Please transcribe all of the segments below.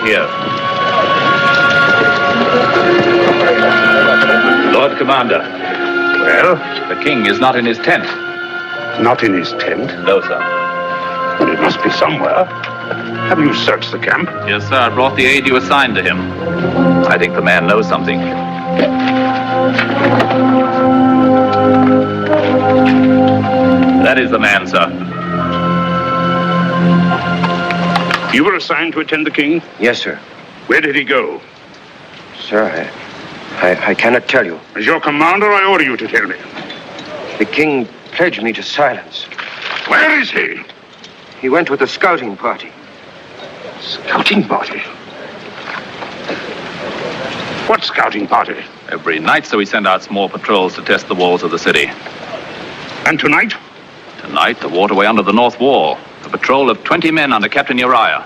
here. Lord Commander. Well? The king is not in his tent. Not in his tent? No, sir. Well, it must be somewhere. Have you searched the camp? Yes, sir. I brought the aid you assigned to him. I think the man knows something. That is the man, sir. You were assigned to attend the king? Yes, sir. Where did he go? Sir, I cannot tell you. As your commander, I order you to tell me. The king pledged me to silence. Where is he? He went with a scouting party. Scouting party? What scouting party? Every night, so we send out small patrols to test the walls of the city. And tonight? Tonight, the waterway under the north wall. A patrol of 20 men under Captain Uriah.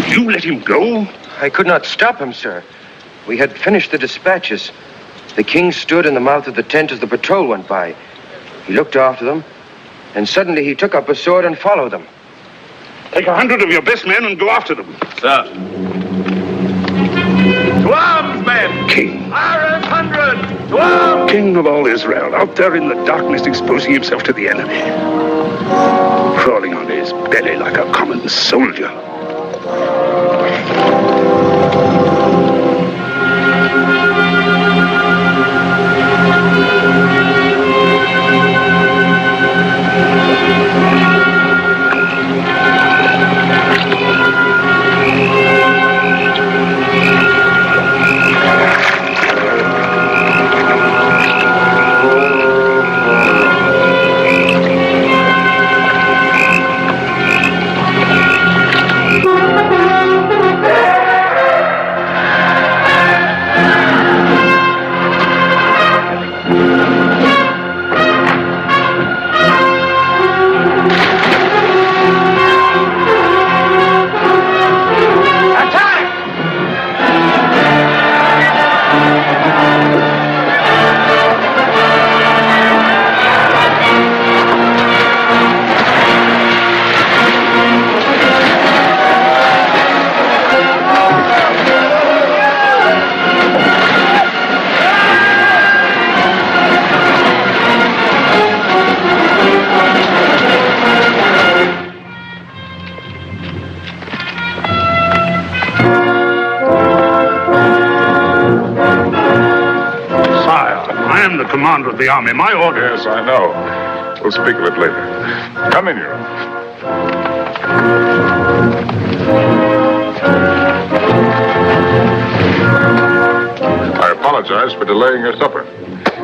You let him go? I could not stop him, sir. We had finished the dispatches. The king stood in the mouth of the tent as the patrol went by. He looked after them, and suddenly he took up a sword and followed them. Take 100 of your best men and go after them. Sir. To arms, men! King. Iron 100! To arms! King of all Israel, out there in the darkness exposing himself to the enemy. Crawling on his belly like a common soldier. Commander of the army, my order. Yes, I know. We'll speak of it later. Come in, Your Honor. I apologize for delaying your supper.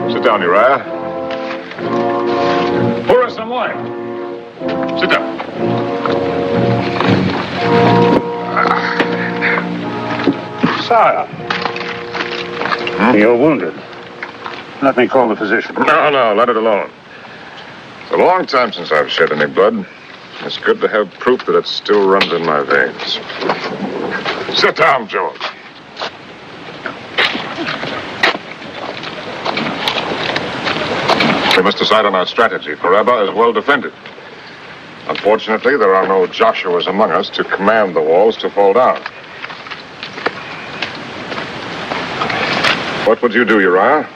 Sit down, Uriah. Pour us some wine. Sit down. Sire. You're wounded. Let me call the physician. No, let it alone. It's a long time since I've shed any blood. It's good to have proof that it still runs in my veins. Sit down, George. We must decide on our strategy, for Rabbah is well defended. Unfortunately, there are no Joshuas among us to command the walls to fall down. What would you do, Uriah?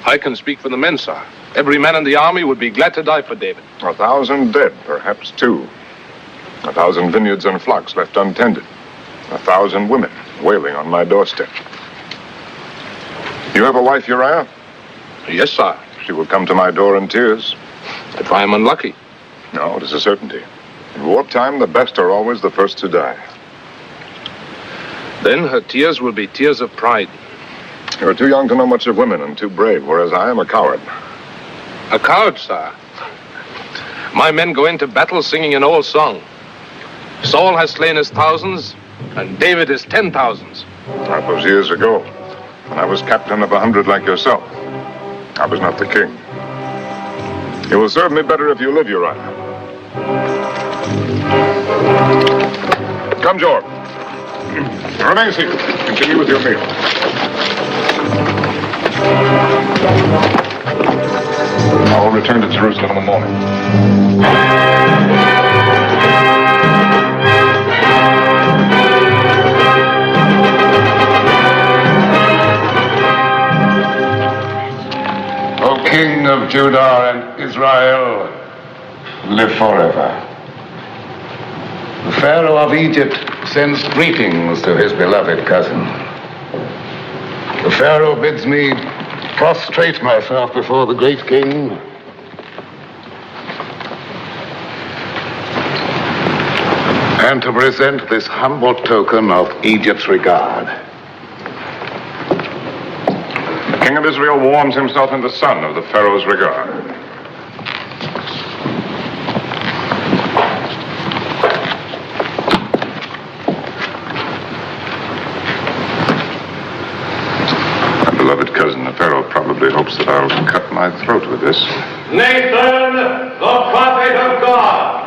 I can speak for the men, sir. Every man in the army would be glad to die for David. 1,000 dead, perhaps 2. 1,000 vineyards and flocks left untended. 1,000 women wailing on my doorstep. You have a wife, Uriah? Yes, sir. She will come to my door in tears. If I am unlucky. No, it is a certainty. In wartime, the best are always the first to die. Then her tears will be tears of pride. You're too young to know much of women and too brave, whereas I am a coward. A coward, sir? My men go into battle singing an old song. Saul has slain his thousands, and David his 10,000s. That was years ago, when I was captain of 100 like yourself. I was not the king. You will serve me better if you live, Uriah. Come, George. Remain seated. Continue with your meal. I will return to Jerusalem in the morning. of Judah and Israel, live forever. The Pharaoh of Egypt sends greetings to his beloved cousin. The Pharaoh bids me prostrate myself before the great king and to present this humble token of Egypt's regard. The king of Israel warms himself in the sun of the Pharaoh's regard. My beloved cousin, the Pharaoh, probably hopes that I'll cut my throat with this. Nathan, the prophet of God.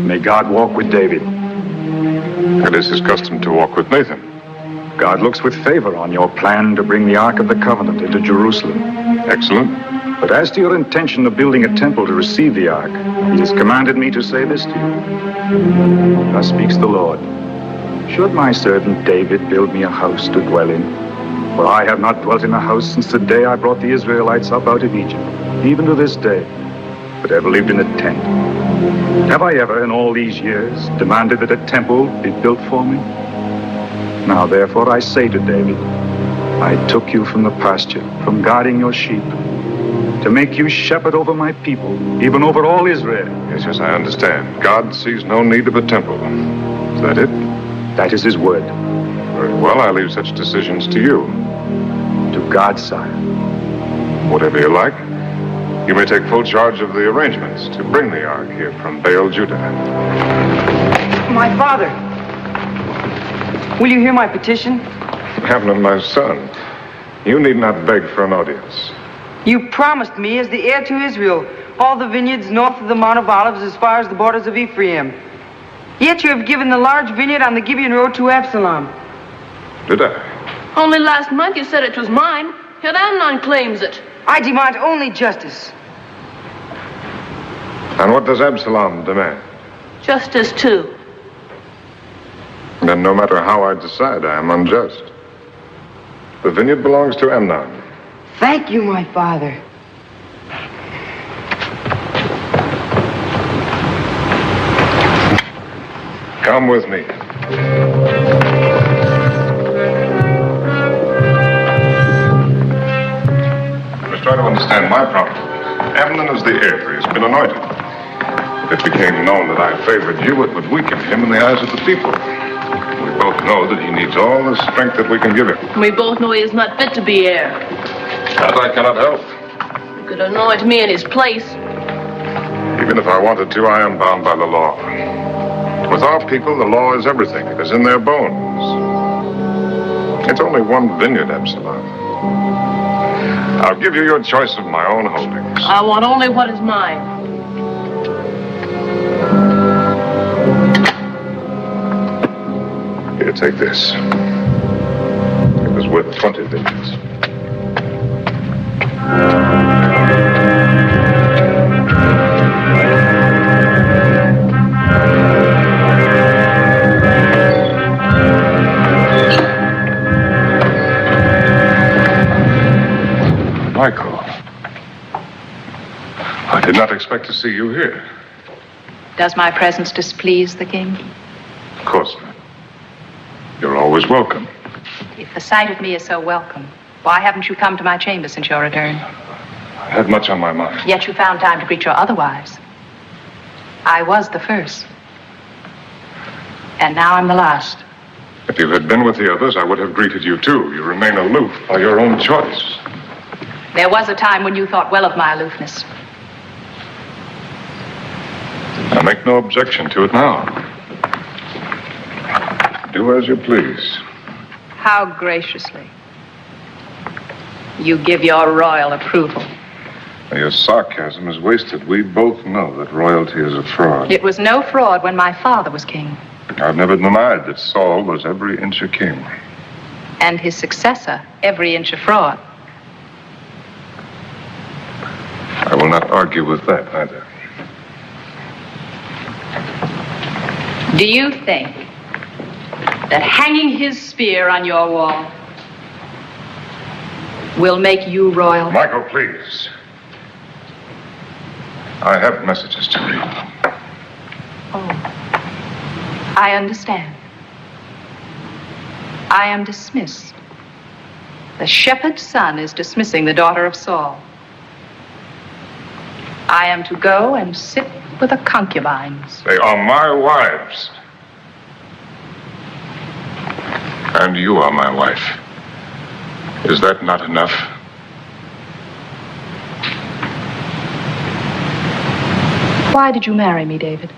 May God walk with David. It is his custom to walk with Nathan. God looks with favor on your plan to bring the Ark of the Covenant into Jerusalem. Excellent. But as to your intention of building a temple to receive the Ark, he has commanded me to say this to you. Thus speaks the Lord. Should my servant David build me a house to dwell in? For I have not dwelt in a house since the day I brought the Israelites up out of Egypt, even to this day, but ever lived in a tent. Have I ever, in all these years, demanded that a temple be built for me? Now, therefore, I say to David, I took you from the pasture, from guarding your sheep, to make you shepherd over my people, even over all Israel. Yes, I understand. God sees no need of a temple. Is that it? That is his word. Very well, I leave such decisions to you. To God, sire. Whatever you like. You may take full charge of the arrangements to bring the Ark here from Baal, Judah. My father, will you hear my petition? Abner, my son, you need not beg for an audience. You promised me as the heir to Israel all the vineyards north of the Mount of Olives as far as the borders of Ephraim. Yet you have given the large vineyard on the Gibeon Road to Absalom. Did I? Only last month you said it was mine, yet Amnon claims it. I demand only justice. And what does Absalom demand? Justice, too. Then no matter how I decide, I am unjust. The vineyard belongs to Amnon. Thank you, my father. Come with me. Try to understand my problem. Amnon is the heir. He's been anointed. If it became known that I favored you, it would weaken him in the eyes of the people. We both know that he needs all the strength that we can give him. We both know he is not fit to be heir. That I cannot help. You could anoint me in his place. Even if I wanted to, I am bound by the law. With our people, the law is everything. It is in their bones. It's only one vineyard, Absalom. I'll give you your choice of my own holdings. I want only what is mine. Here, take this. It was worth 20 vineyards. Michael, I did not expect to see you here. Does my presence displease the king? Of course not. You're always welcome. If the sight of me is so welcome, why haven't you come to my chamber since your return? I had much on my mind. Yet you found time to greet your other wives. I was the first. And now I'm the last. If you had been with the others, I would have greeted you too. You remain aloof by your own choice. There was a time when you thought well of my aloofness. I make no objection to it now. Do as you please. How graciously. You give your royal approval. Your sarcasm is wasted. We both know that royalty is a fraud. It was no fraud when my father was king. I've never denied that Saul was every inch a king. And his successor, every inch a fraud. I will not argue with that either. Do you think that hanging his spear on your wall will make you royal? Michael, please. I have messages to read. Oh, I understand. I am dismissed. The shepherd's son is dismissing the daughter of Saul. I am to go and sit with the concubines. They are my wives. And you are my wife. Is that not enough? Why did you marry me, David?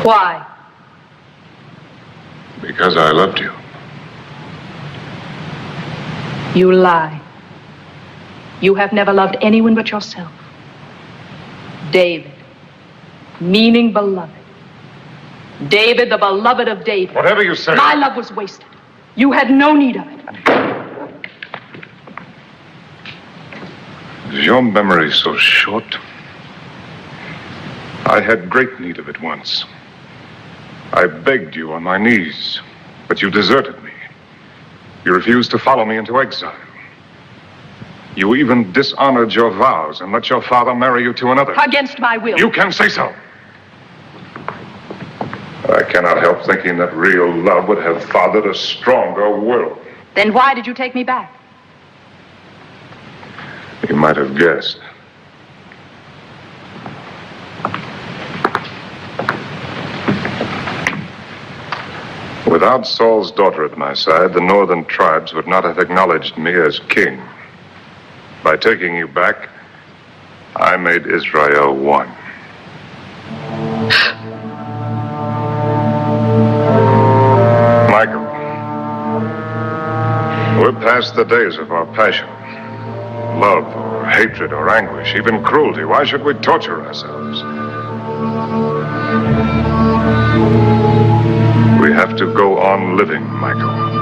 Why? Because I loved you. You lie. You have never loved anyone but yourself. David, meaning beloved. David, the beloved of David. Whatever you say. My love was wasted. You had no need of it. Is your memory so short? I had great need of it once. I begged you on my knees, but you deserted me. You refused to follow me into exile. You even dishonored your vows and let your father marry you to another. Against my will. You can say so. I cannot help thinking that real love would have fathered a stronger will. Then why did you take me back? You might have guessed. Without Saul's daughter at my side, the northern tribes would not have acknowledged me as king. By taking you back, I made Israel one. Michael, we're past the days of our passion. Love or hatred or anguish, even cruelty. Why should we torture ourselves? We have to go on living, Michael.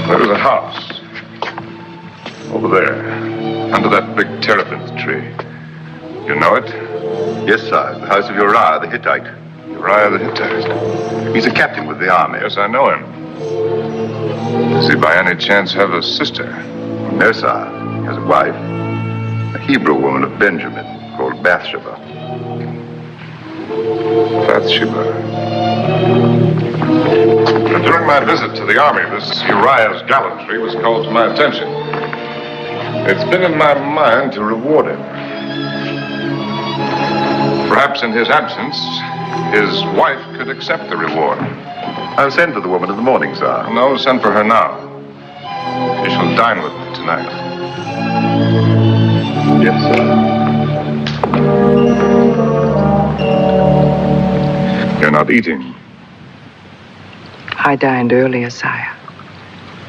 There's a house. Over there. Under that big terebinth tree. You know it? Yes, sir. The house of Uriah the Hittite. Uriah the Hittite? He's a captain with the army. Yes, I know him. Does he by any chance have a sister? No, sir. He has a wife. A Hebrew woman of Benjamin called Bathsheba. Bathsheba. During my visit to the army, this Uriah's gallantry was called to my attention. It's been in my mind to reward him. Perhaps in his absence, his wife could accept the reward. I'll send for the woman in the morning, sir. No, send for her now. She shall dine with me tonight. Yes, sir. You're not eating. I dined earlier, sire.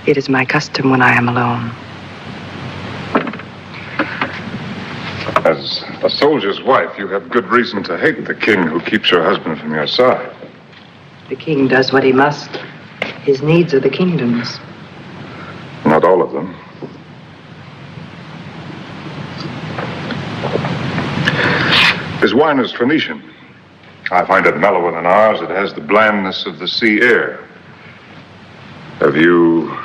It is my custom when I am alone. As a soldier's wife, you have good reason to hate the king who keeps your husband from your side. The king does what he must. His needs are the kingdom's. Not all of them. His wine is Phoenician. I find it mellower than ours. It has the blandness of the sea air. Have you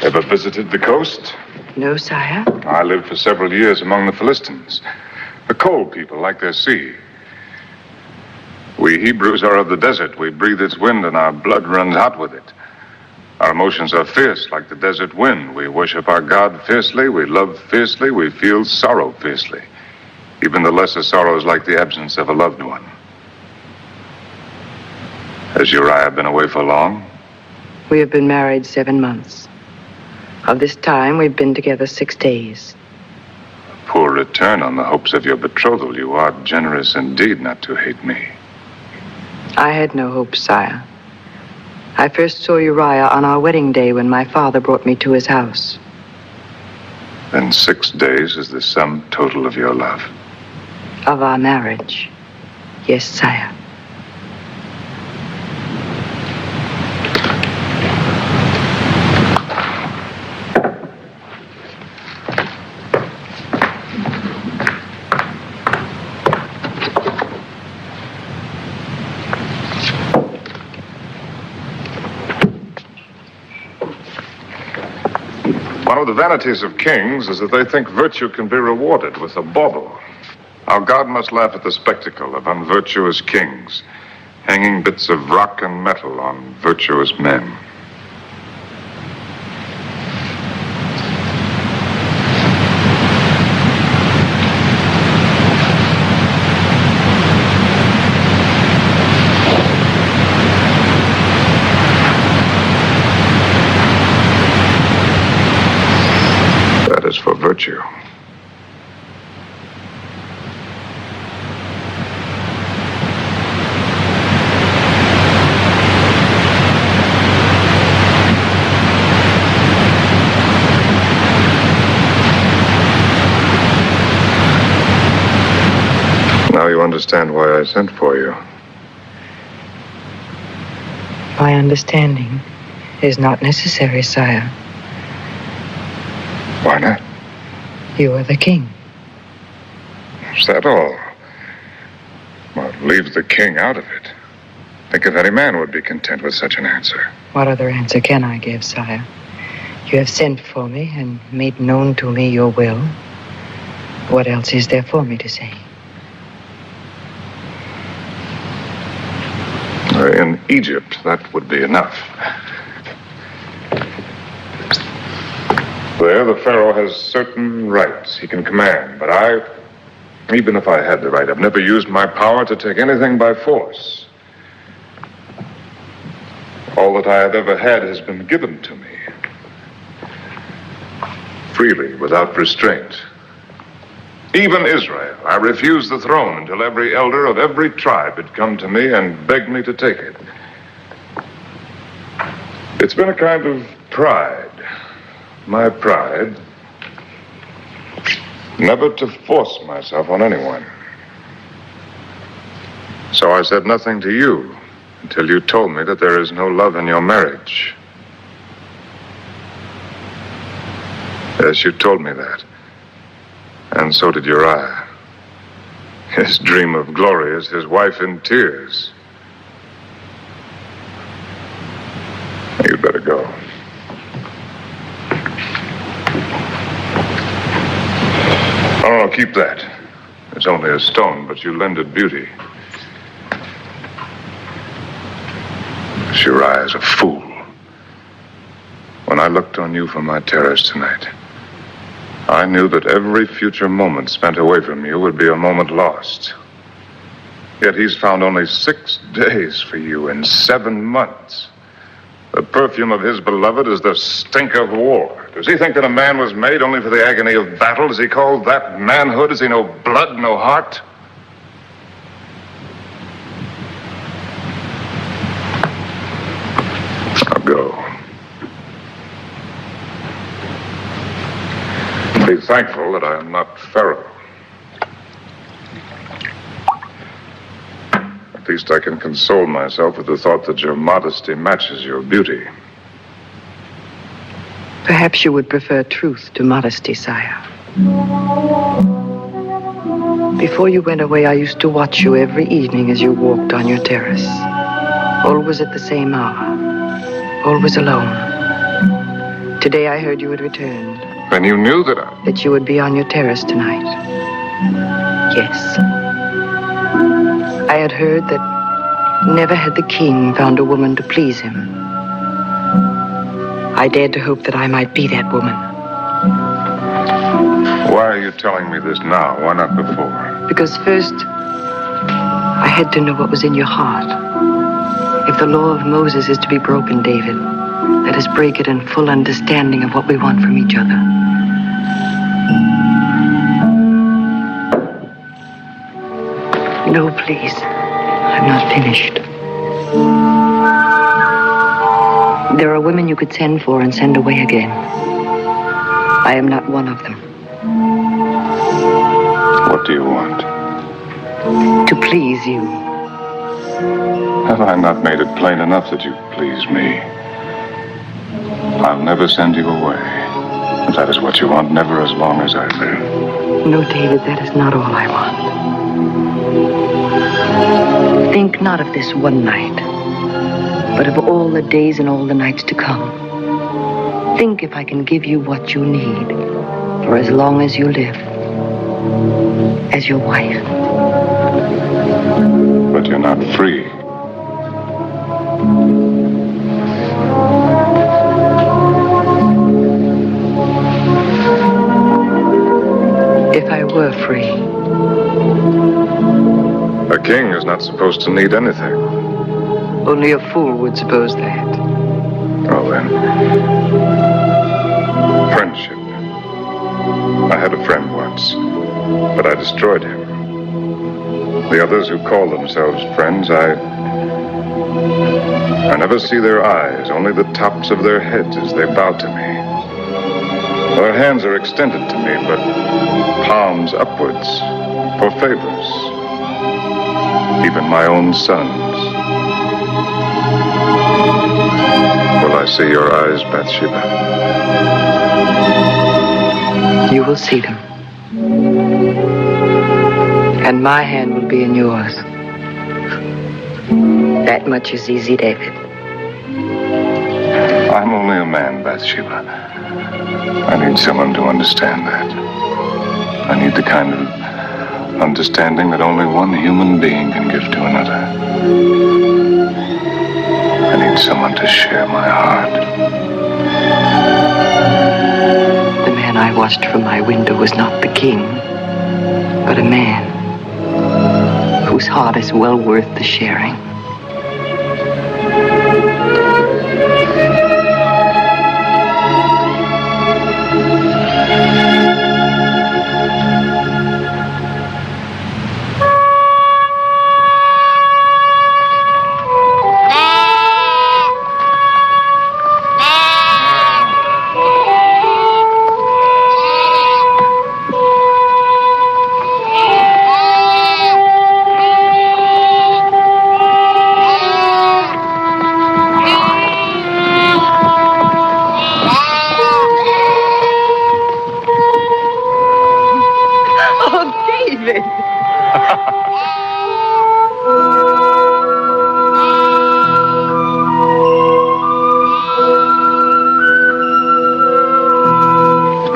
ever visited the coast? No, sire. I lived for several years among the Philistines. A cold people, like their sea. We Hebrews are of the desert. We breathe its wind and our blood runs hot with it. Our emotions are fierce, like the desert wind. We worship our God fiercely. We love fiercely. We feel sorrow fiercely. Even the lesser sorrows, like the absence of a loved one. Has Uriah been away for long? We have been married 7 months. Of this time, we've been together 6 days. Poor return on the hopes of your betrothal. You are generous indeed not to hate me. I had no hope, sire. I first saw Uriah on our wedding day when my father brought me to his house. Then 6 days is the sum total of your love. Of our marriage. Yes, sire. One of the vanities of kings is that they think virtue can be rewarded with a bauble. Our God must laugh at the spectacle of unvirtuous kings, hanging bits of rock and metal on virtuous men. That is for virtue. Now you understand why I sent for you. My understanding is not necessary, sire. Why not? You are the king. Is that all? Well, leave the king out of it. Think if any man would be content with such an answer. What other answer can I give, sire? You have sent for me and made known to me your will. What else is there for me to say? In Egypt, that would be enough. There, the Pharaoh has certain rights he can command, but even if I had the right, I've never used my power to take anything by force. All that I have ever had has been given to me. Freely, without restraint. Even Israel, I refused the throne until every elder of every tribe had come to me and begged me to take it. It's been a kind of pride. My pride, never to force myself on anyone. So I said nothing to you until you told me that there is no love in your marriage. Yes, you told me that. And so did Uriah. His dream of glory is his wife in tears. You'd better go. Oh, keep that. It's only a stone, but you lend it beauty. Uriah is a fool. When I looked on you for my terrors tonight, I knew that every future moment spent away from you would be a moment lost. Yet he's found only 6 days for you in 7 months. The perfume of his beloved is the stink of war. Does he think that a man was made only for the agony of battle? Does he call that manhood? Does he know blood, no heart? Now go. Be thankful that I am not Pharaoh. At least I can console myself with the thought that your modesty matches your beauty. Perhaps you would prefer truth to modesty, sire. Before you went away, I used to watch you every evening as you walked on your terrace. Always at the same hour. Always alone. Today I heard you had returned. Then you knew that That you would be on your terrace tonight. Yes. I had heard that never had the king found a woman to please him. I dared to hope that I might be that woman. Why are you telling me this now? Why not before? Because first, I had to know what was in your heart. If the law of Moses is to be broken, David, let us break it in full understanding of what we want from each other. No, please. I'm not finished. There are women you could send for and send away again. I am not one of them. What do you want? To please you. Have I not made it plain enough that you please me? I'll never send you away. If that is what you want, never as long as I live. No, David, that is not all I want. Think not of this one night, but of all the days and all the nights to come. Think if I can give you what you need for as long as you live. As your wife. But you're not free. If I were free. A king is not supposed to need anything. Only a fool would suppose that. Oh, then. Friendship. I had a friend once, but I destroyed him. The others who call themselves friends, I never see their eyes, only the tops of their heads as they bow to me. Their hands are extended to me, but palms upwards for favors. Even my own sons. Will I see your eyes, Bathsheba? You will see them. And my hand will be in yours. That much is easy, David. I'm only a man, Bathsheba. I need someone to understand that. I need the kind of understanding that only one human being can give to another. I need someone to share my heart. The man I watched from my window was not the king, but a man whose heart is well worth the sharing.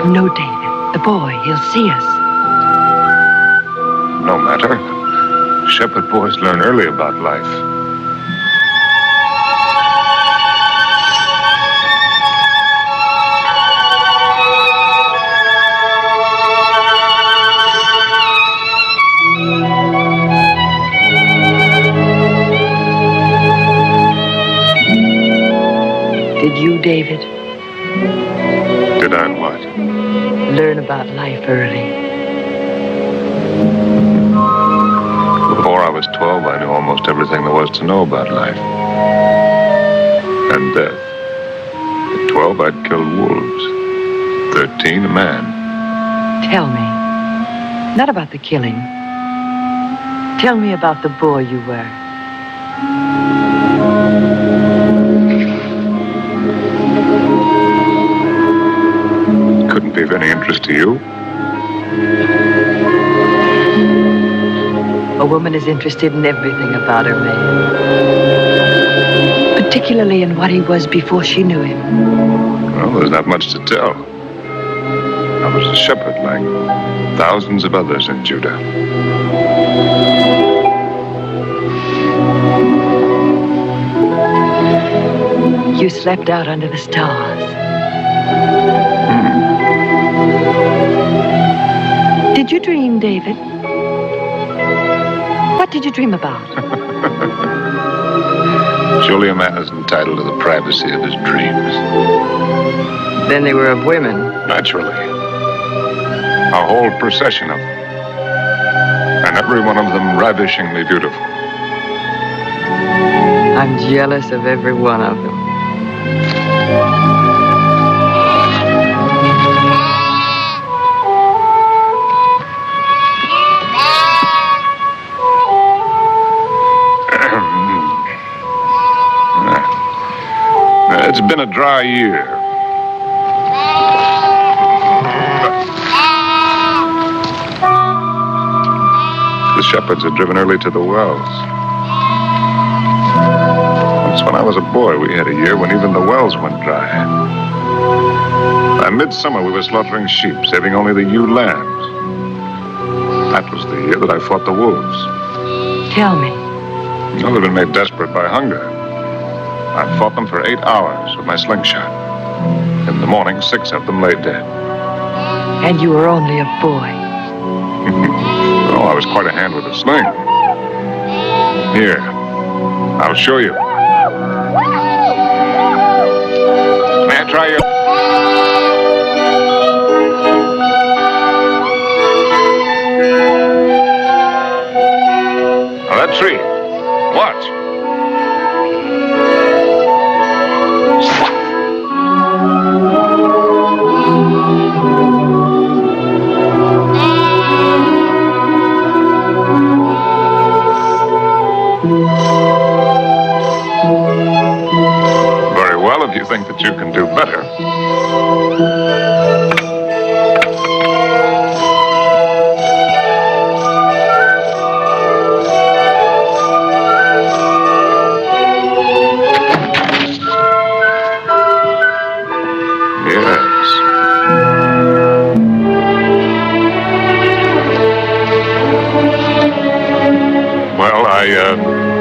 No, David. The boy, he'll see us. No matter. Shepherd boys learn early about life. Did you, David? Did I what? Learn about life early. Before I was 12, I knew almost everything there was to know about life. And death. At 12, I'd killed wolves. 13, a man. Tell me. Not about the killing. Tell me about the boy you were. Couldn't be of any interest to you. A woman is interested in everything about her man. Particularly in what he was before she knew him. Well, there's not much to tell. I was a shepherd like thousands of others in Judah. You slept out under the stars. Did you dream, David? What did you dream about? Surely a man is entitled to the privacy of his dreams. Then they were of women. Naturally. A whole procession of them. And every one of them ravishingly beautiful. I'm jealous of every one of them. It's been a dry year. The shepherds are driven early to the wells. Once when I was a boy, we had a year when even the wells went dry. By midsummer, we were slaughtering sheep, saving only the ewe lambs. That was the year that I fought the wolves. Tell me. Well, they've been made desperate by hunger. I fought them for 8 hours with my slingshot. In the morning, 6 of them lay dead. And you were only a boy. Oh, I was quite a hand with a sling. Here, I'll show you. May I try your... Now, that tree. Watch. Very well, if you think that you can do better.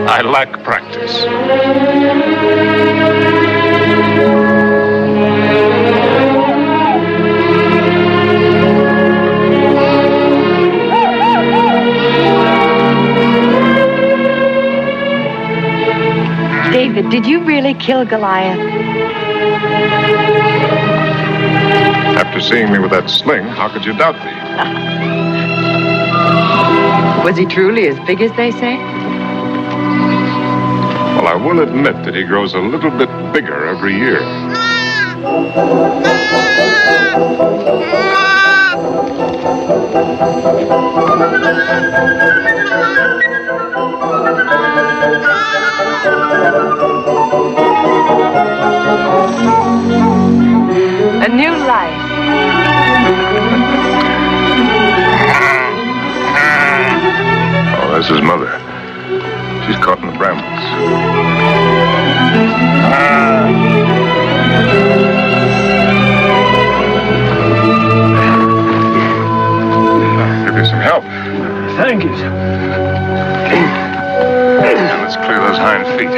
I lack practice. David, did you really kill Goliath? After seeing me with that sling, how could you doubt me? Was he truly as big as they say? Well, I will admit that he grows a little bit bigger every year. A new life. Oh, that's his mother. She's caught in the brambles. I'll give you some help. Thank you, sir. Let's clear those hind feet.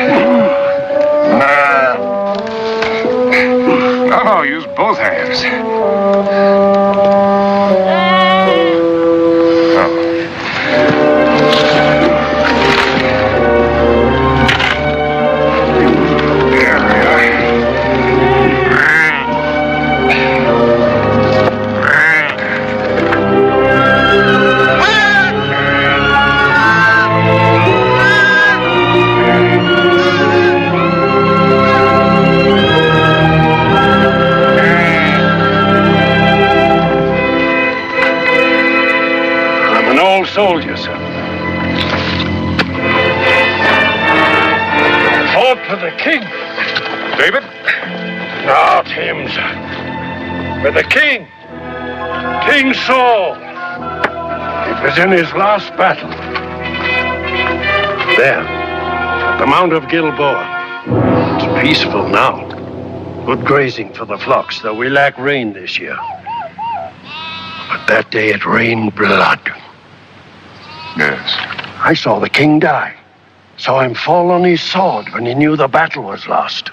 No, use both hands. An old soldier, sir. Fought for the king. David? Not him, sir. For the king. King Saul. It was in his last battle. There, at the Mount of Gilboa. It's peaceful now. Good grazing for the flocks, though we lack rain this year. But that day it rained blood. Yes. I saw the king die. Saw him fall on his sword when he knew the battle was lost.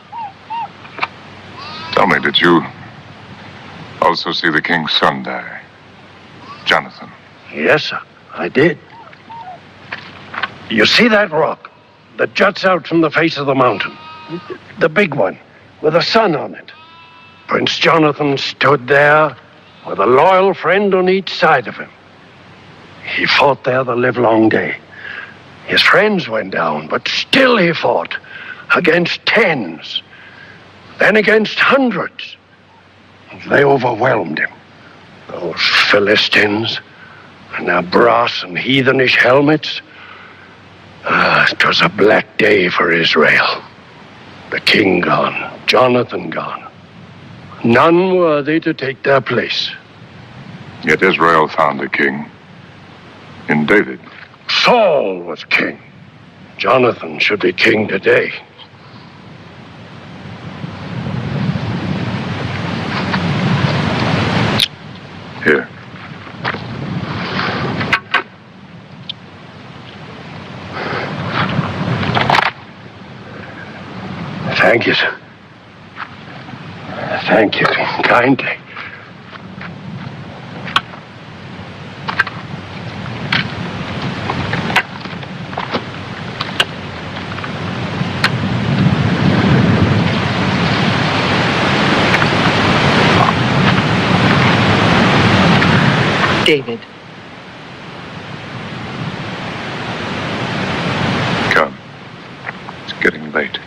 Tell me, did you also see the king's son die? Jonathan. Yes, sir, I did. You see that rock that juts out from the face of the mountain? The big one, with a sun on it. Prince Jonathan stood there with a loyal friend on each side of him. He fought there the livelong day. His friends went down, but still he fought against tens, then against hundreds. They overwhelmed him. Those Philistines and their brass and heathenish helmets. It was a black day for Israel. The king gone, Jonathan gone. None worthy to take their place. Yet Israel found a king in David. Saul was king. Jonathan should be king today. Here. Thank you, sir. Thank you kindly. David. Come. It's getting late.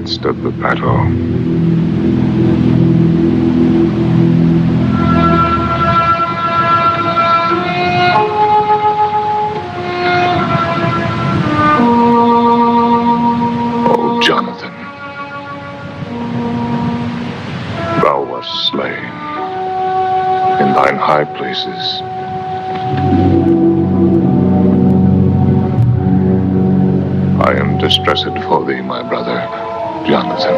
stood the battle. Oh, Jonathan, thou wast slain in thine high places. I am distressed for thee, my brother, Jonathan.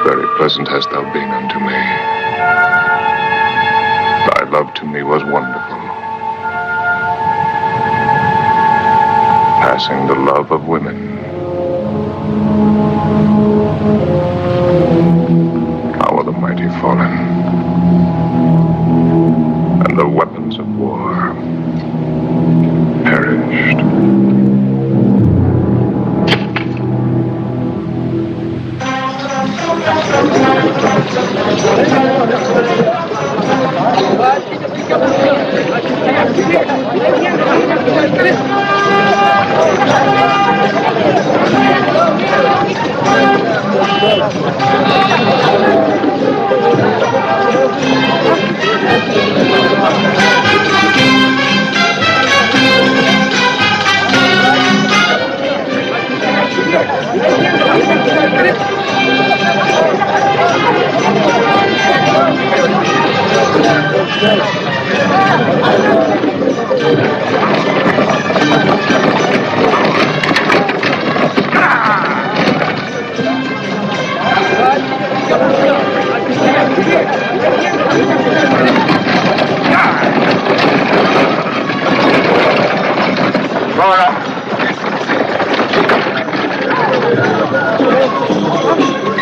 Very pleasant hast thou been unto me. Thy love to me was wonderful, passing the love of women. How are the mighty fallen, and the weapons of war perished.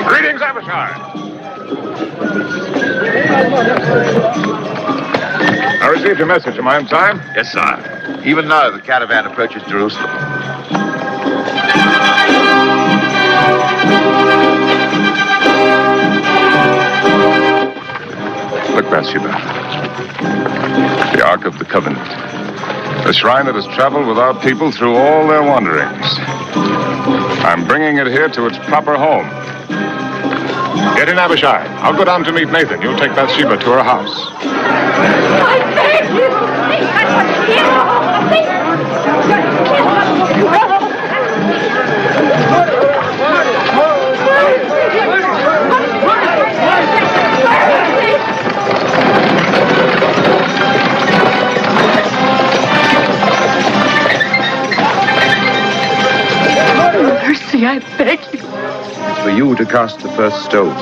Greetings, Abishai. I received your message. Am I in time? Yes, sir. Even now, the caravan approaches Jerusalem. Look, Bathsheba. The Ark of the Covenant. The shrine that has traveled with our people through all their wanderings. I'm bringing it here to its proper home. Get in, Abishai. I'll go down to meet Nathan. You'll take Bathsheba to her house. I beg you! Mercy, I beg you. It's for you to cast the first stone.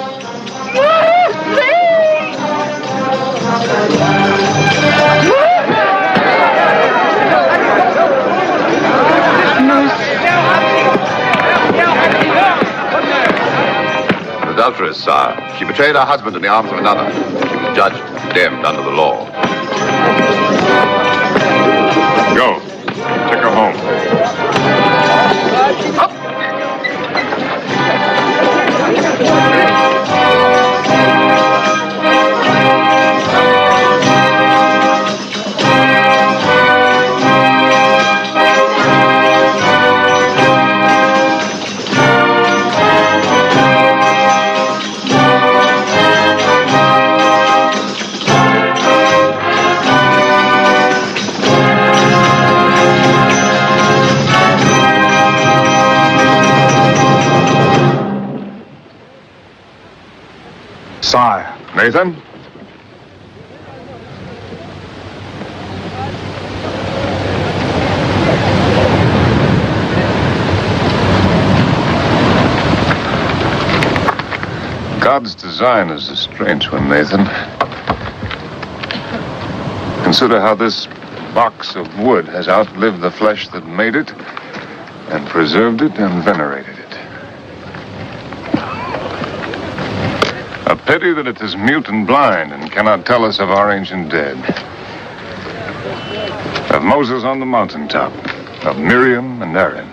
An adulteress, sire. She betrayed her husband in the arms of another. She was judged and condemned under the law. Go. Take her home. Up! Sire. Nathan? God's design is a strange one, Nathan. Consider how this box of wood has outlived the flesh that made it, and preserved it and venerated it. A pity that it is mute and blind and cannot tell us of our ancient dead. Of Moses on the mountaintop, of Miriam and Aaron,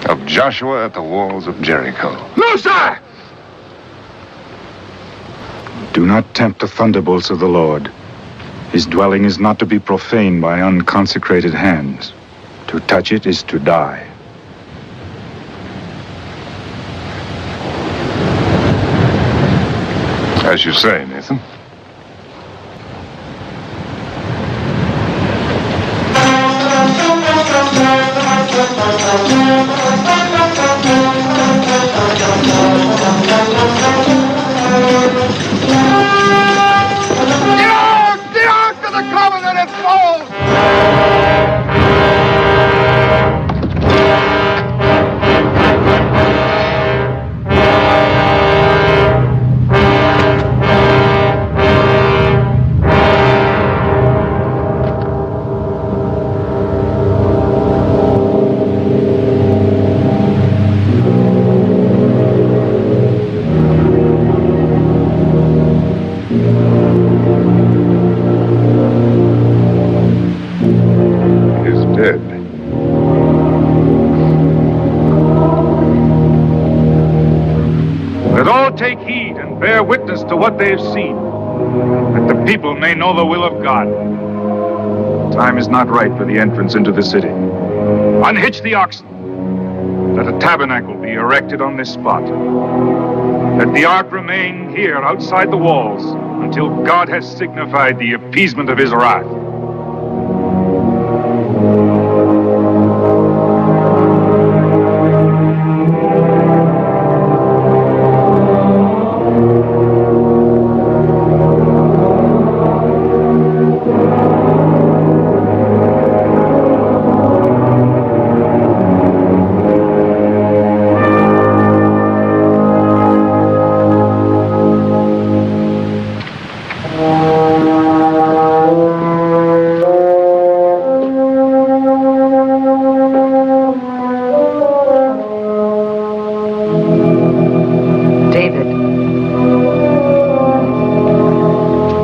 of Joshua at the walls of Jericho. No, sir! Do not tempt the thunderbolts of the Lord. His dwelling is not to be profaned by unconsecrated hands. To touch it is to die. As you say, Nathan. The Ark of the Covenant is fallen! Take heed and bear witness to what they have seen, that the people may know the will of God. Time is not right for the entrance into the city. Unhitch the oxen. Let a tabernacle be erected on this spot. Let the ark remain here outside the walls until God has signified the appeasement of his wrath.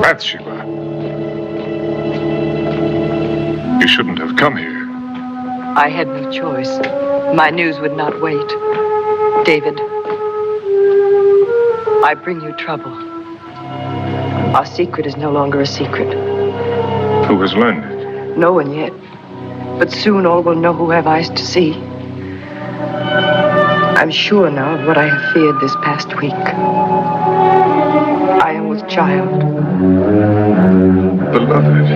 Bathsheba. You shouldn't have come here. I had no choice. My news would not wait. David, I bring you trouble. Our secret is no longer a secret. Who has learned it? No one yet. But soon all will know who have eyes to see. I'm sure now of what I have feared this past week. I am with child. Beloved.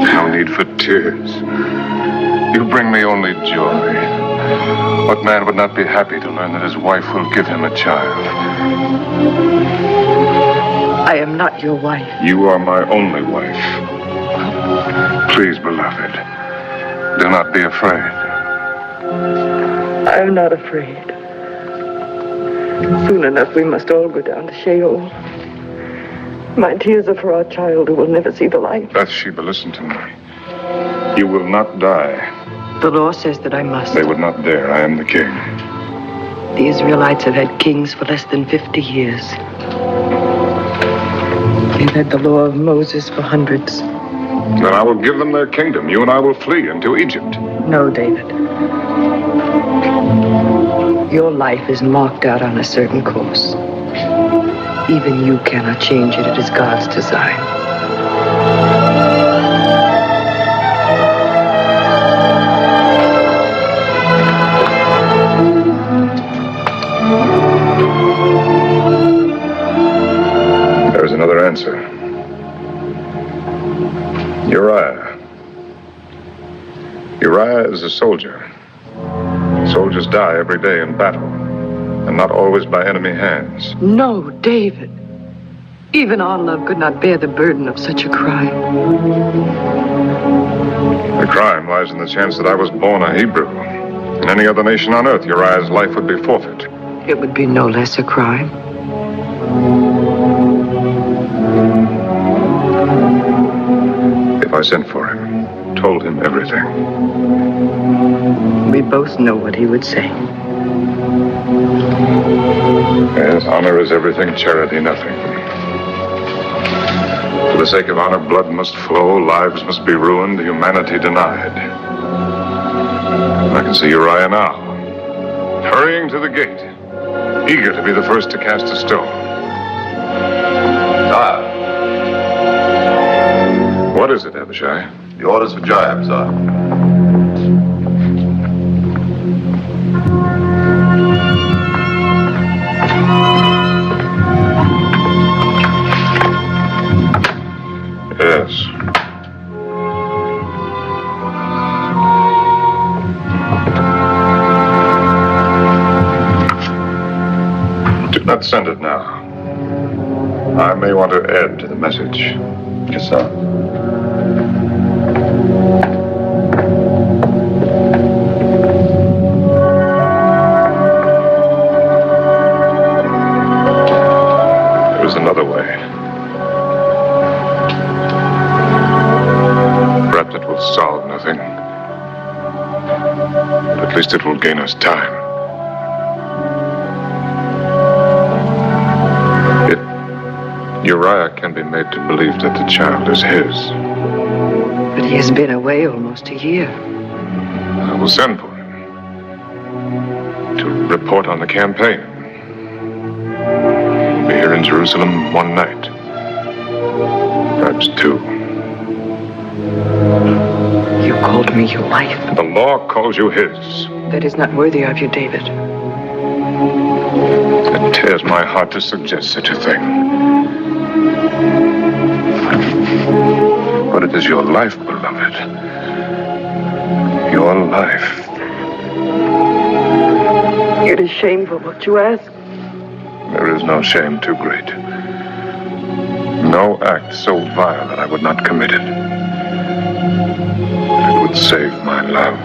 No need for tears. You bring me only joy. What man would not be happy to learn that his wife will give him a child? I am not your wife. You are my only wife. Please, beloved, do not be afraid. I am not afraid. Soon enough, we must all go down to Sheol. My tears are for our child who will never see the light. Bathsheba, listen to me. You will not die. The law says that I must. They would not dare. I am the king. The Israelites have had kings for less than 50 years. They've had the law of Moses for hundreds. Then I will give them their kingdom. You and I will flee into Egypt. No, David. Your life is marked out on a certain course. Even you cannot change it. It is God's design. There is another answer. Uriah is a soldier. Soldiers die every day in battle, and not always by enemy hands. No, David. Even our love could not bear the burden of such a crime. The crime lies in the chance that I was born a Hebrew. In any other nation on earth, Uriah's life would be forfeit. It would be no less a crime. If I sent for him, told him everything. We both know what he would say. Yes, honor is everything, charity nothing. For the sake of honor, blood must flow, lives must be ruined, humanity denied. I can see Uriah now, hurrying to the gate, eager to be the first to cast a stone. Sire, is it, Abishai? The orders for Joab, sir. Yes. Do not send it now. I may want to add to the message. Yes, sir. There is another way. Perhaps it will solve nothing. But at least it will gain us time. Uriah can be made to believe that the child is his. But he has been away almost a year. I will send for him to report on the campaign. He'll be here in Jerusalem one night, perhaps two. You called me your wife. The law calls you his. That is not worthy of you, David. It tears my heart to suggest such a thing. But it is your life, beloved. Your life. It is shameful what you ask. There is no shame too great. No act so vile that I would not commit it. It would save my love.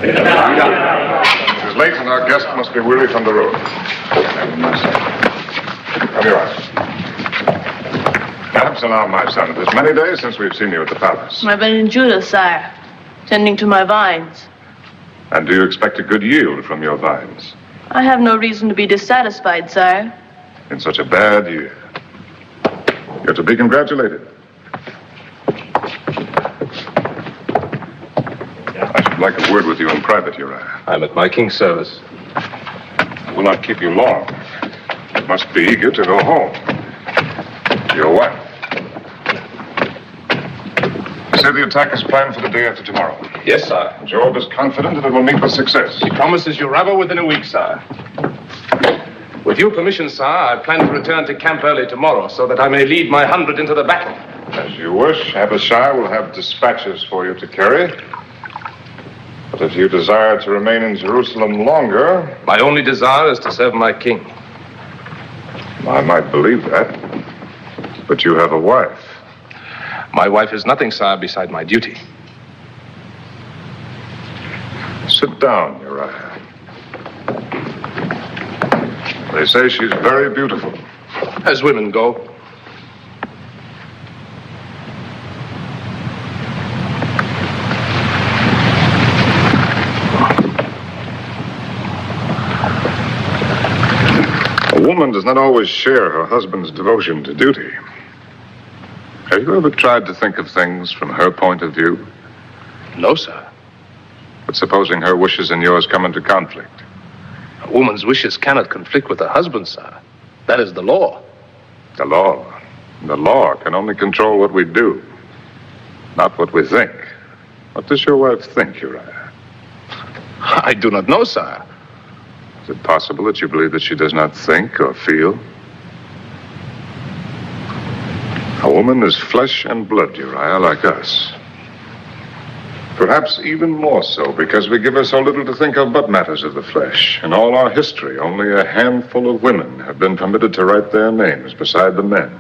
It is late and our guest must be weary from the road. Come here. Absalom, my son, it is many days since we've seen you at the palace. I've been in Judah, sire, tending to my vines. And do you expect a good yield from your vines? I have no reason to be dissatisfied, sire. In such a bad year. You're to be congratulated. I should like a word with you in private, Uriah. I'm at my king's service. I will not keep you long. You must be eager to go home. To your wife. say the attack is planned for the day after tomorrow. Yes, sir. Job is confident that it will meet with success. He promises you rubber within a week, sir. With your permission, sir, I plan to return to camp early tomorrow so that I may lead my 100 into the battle. As you wish. Abishai will have dispatches for you to carry. But if you desire to remain in Jerusalem longer... My only desire is to serve my king. I might believe that. But you have a wife. My wife is nothing, sir, beside my duty. Sit down, Uriah. They say she's very beautiful. As women go. A woman does not always share her husband's devotion to duty. Have you ever tried to think of things from her point of view? No, sir. But supposing her wishes and yours come into conflict? A woman's wishes cannot conflict with her husband, sir. That is the law. The law? The law can only control what we do, not what we think. What does your wife think, Uriah? I do not know, sir. Is it possible that you believe that she does not think or feel? A woman is flesh and blood, Uriah, like us. Perhaps even more so because we give her so little to think of but matters of the flesh. In all our history, only a handful of women have been permitted to write their names beside the men.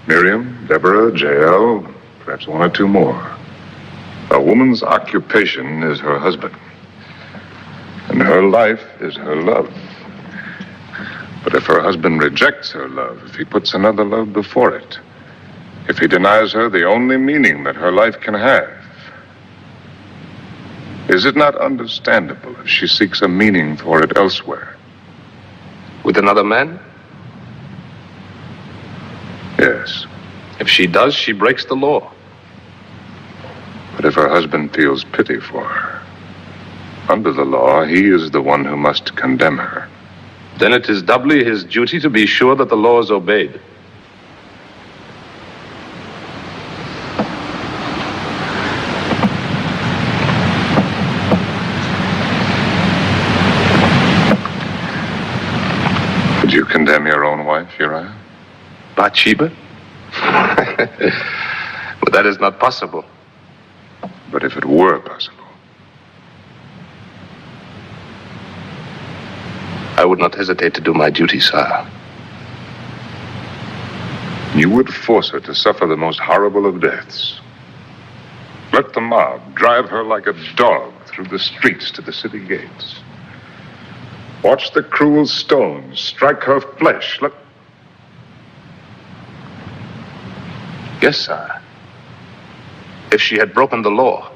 Miriam, Deborah, Jael, perhaps one or two more. A woman's occupation is her husband. And her life is her love. But if her husband rejects her love, if he puts another love before it, if he denies her the only meaning that her life can have, is it not understandable if she seeks a meaning for it elsewhere? With another man? Yes. If she does, she breaks the law. But if her husband feels pity for her, under the law, he is the one who must condemn her. Then it is doubly his duty to be sure that the law is obeyed. Would you condemn your own wife, Uriah? Bathsheba? But that is not possible. But if it were possible? I would not hesitate to do my duty, sir. You would force her to suffer the most horrible of deaths. Let the mob drive her like a dog through the streets to the city gates. Watch the cruel stones strike her flesh. Yes, sir. If she had broken the law.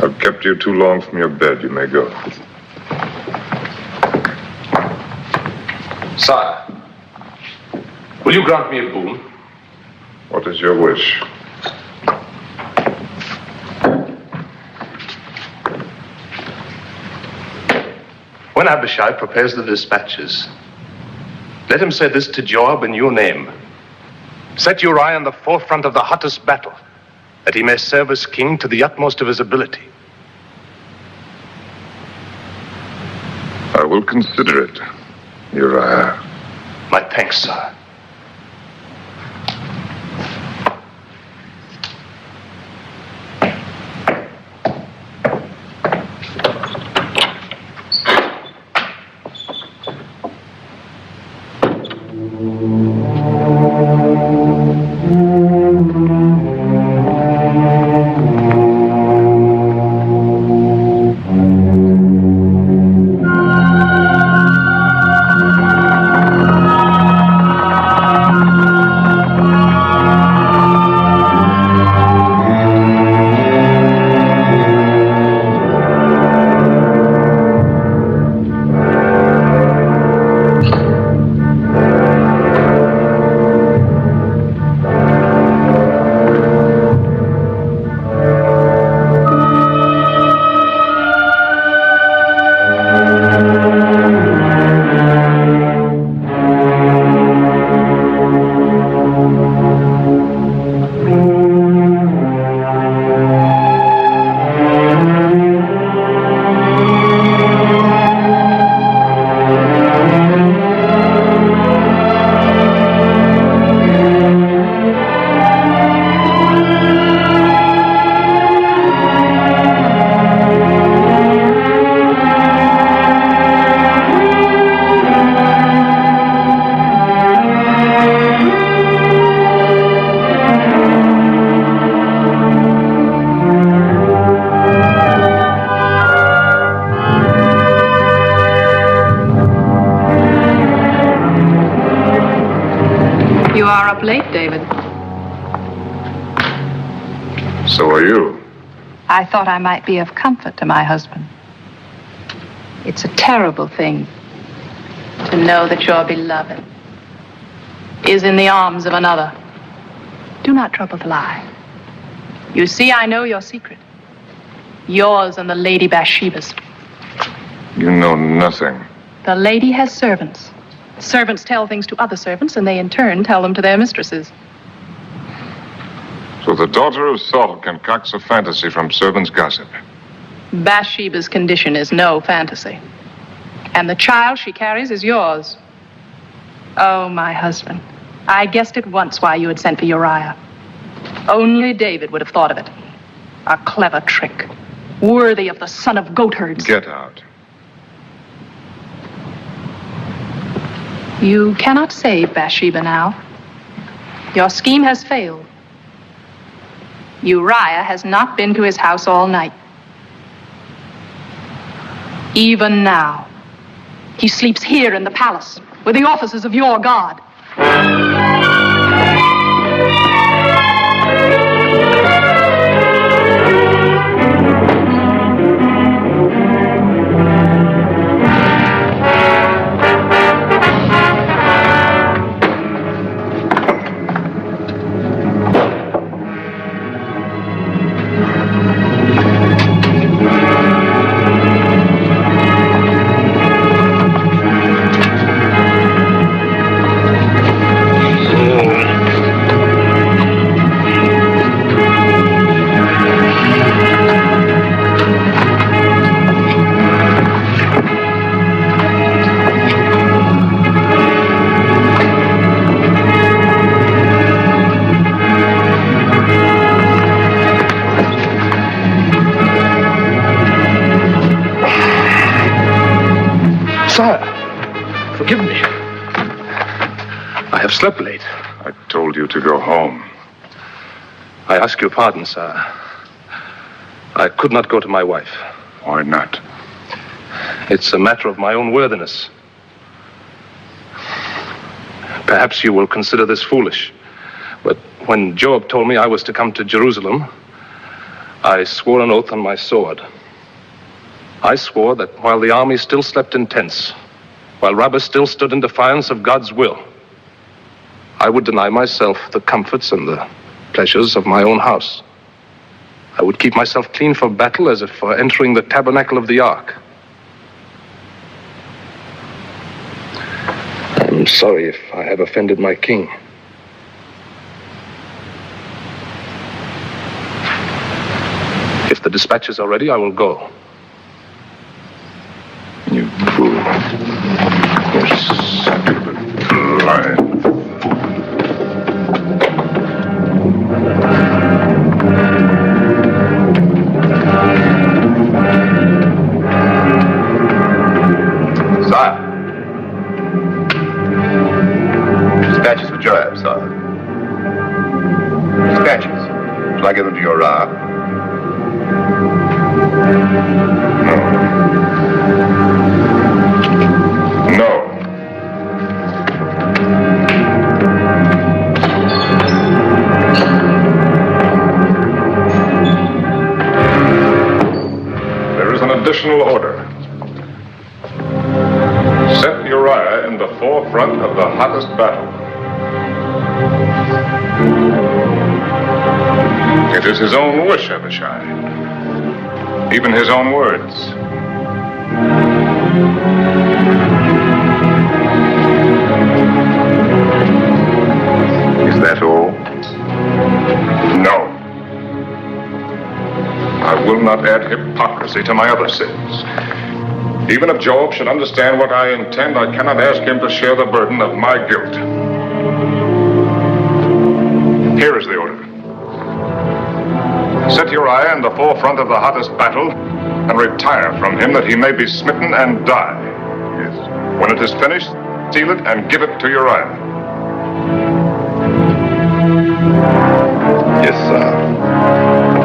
I've kept you too long from your bed. You may go. Sire, will you grant me a boon? What is your wish? When Abishai prepares the dispatches, let him say this to Joab in your name. Set Uriah in the forefront of the hottest battle, that he may serve as king to the utmost of his ability. I will consider it, Uriah. My thanks, sir. You are up late, David. So are you. I thought I might be of comfort to my husband. It's a terrible thing to know that your beloved is in the arms of another. Do not trouble to lie. You see, I know your secret. Yours and the Lady Bathsheba's. You know nothing. The lady has servants. Servants tell things to other servants, and they in turn tell them to their mistresses. So the daughter of Saul concocts a fantasy from servants' gossip. Bathsheba's condition is no fantasy. And the child she carries is yours. Oh, my husband, I guessed at once why you had sent for Uriah. Only David would have thought of it. A clever trick, worthy of the son of goatherds. Get out. You cannot save Bathsheba now. Your scheme has failed. Uriah has not been to his house all night. Even now, he sleeps here in the palace with the officers of your God. Sire, forgive me. I have slept late. I told you to go home. I ask your pardon, sire. I could not go to my wife. Why not? It's a matter of my own worthiness. Perhaps you will consider this foolish, but when Joab told me I was to come to Jerusalem, I swore an oath on my sword. I swore that while the army still slept in tents, while Rabbah still stood in defiance of God's will, I would deny myself the comforts and the pleasures of my own house. I would keep myself clean for battle as if for entering the tabernacle of the ark. I'm sorry if I have offended my king. If the dispatches are ready, I will go. You fool. You succubus lion. Sire. Dispatches for Joab, sire. Dispatches. Shall I give them to Uriah? No. There is an additional order. Set Uriah in the forefront of the hottest battle. It is his own wish, Abishai. Even his own words. Is that all? No. I will not add hypocrisy to my other sins. Even if Joab should understand what I intend, I cannot ask him to share the burden of my guilt. Here is the order. Set Uriah in the forefront of the hottest battle and retire from him that he may be smitten and die. Yes. When it is finished, seal it and give it to Uriah. Yes, sir.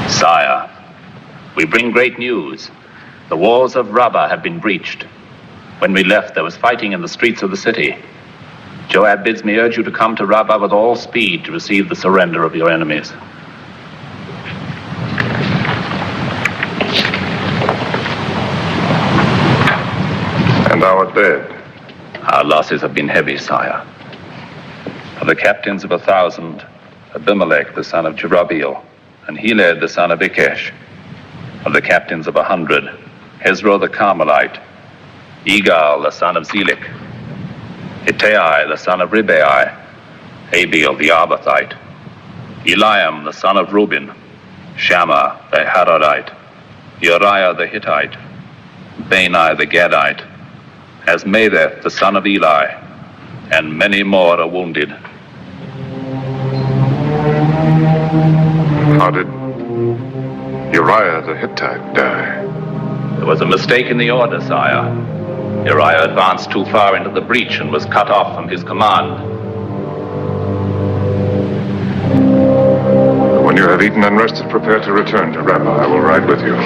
Sire, we bring great news. The walls of Rabbah have been breached. When we left, there was fighting in the streets of the city. Joab bids me urge you to come to Rabbah with all speed to receive the surrender of your enemies. And our dead? Our losses have been heavy, sire. Of the captains of 1,000, Abimelech, the son of Jerubbaal, and Heled, the son of Ikesh. Of the captains of 100, Hezro the Carmelite, Egal, the son of Zelik, Ittai, the son of Ribai, Abiel, the Arbathite, Eliam, the son of Reuben, Shammah, the Haradite, Uriah, the Hittite, Bani, the Gadite, Asmaveth, the son of Eli, and many more are wounded. How did Uriah the Hittite die? There was a mistake in the order, sire. Uriah advanced too far into the breach and was cut off from his command. When you have eaten and rested, prepare to return to Rabbah. I will ride with you.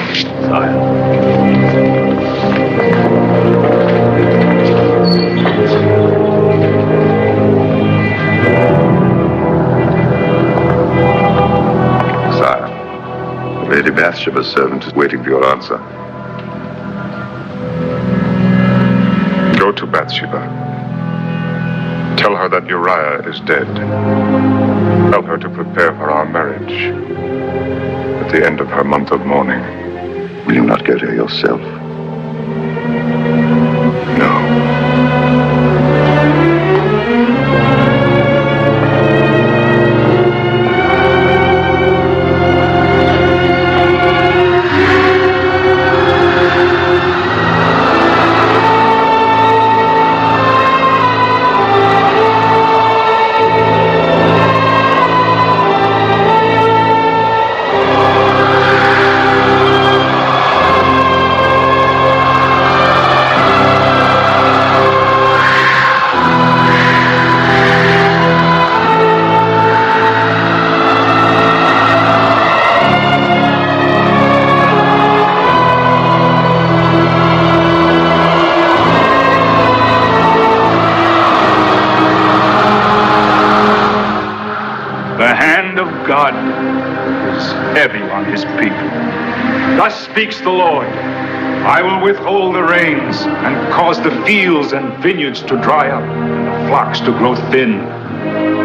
Sire, Lady Bathsheba's servant is waiting for your answer. Go to Bathsheba. Tell her that Uriah is dead. Help her to prepare for our marriage at the end of her month of mourning. Will you not go there yourself? God is heavy on his people. Thus speaks the Lord. I will withhold the rains and cause the fields and vineyards to dry up and the flocks to grow thin.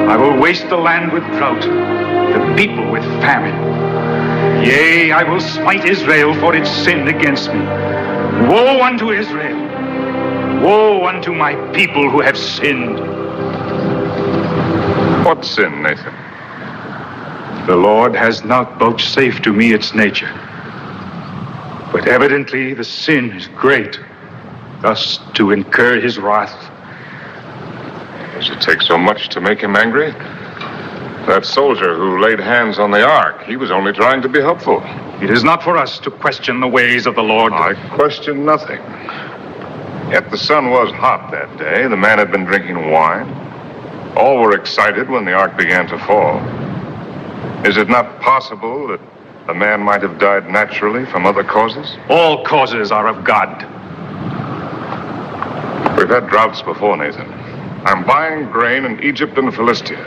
I will waste the land with drought, the people with famine. Yea, I will smite Israel for its sin against me. Woe unto Israel! Woe unto my people who have sinned. What sin, Nathan? The Lord has not vouchsafed to me its nature. But evidently the sin is great, thus to incur his wrath. Does it take so much to make him angry? That soldier who laid hands on the ark, he was only trying to be helpful. It is not for us to question the ways of the Lord. I question nothing. Yet the sun was hot that day. The man had been drinking wine. All were excited when the ark began to fall. Is it not possible that the man might have died naturally from other causes? All causes are of God. We've had droughts before, Nathan. I'm buying grain in Egypt and Philistia.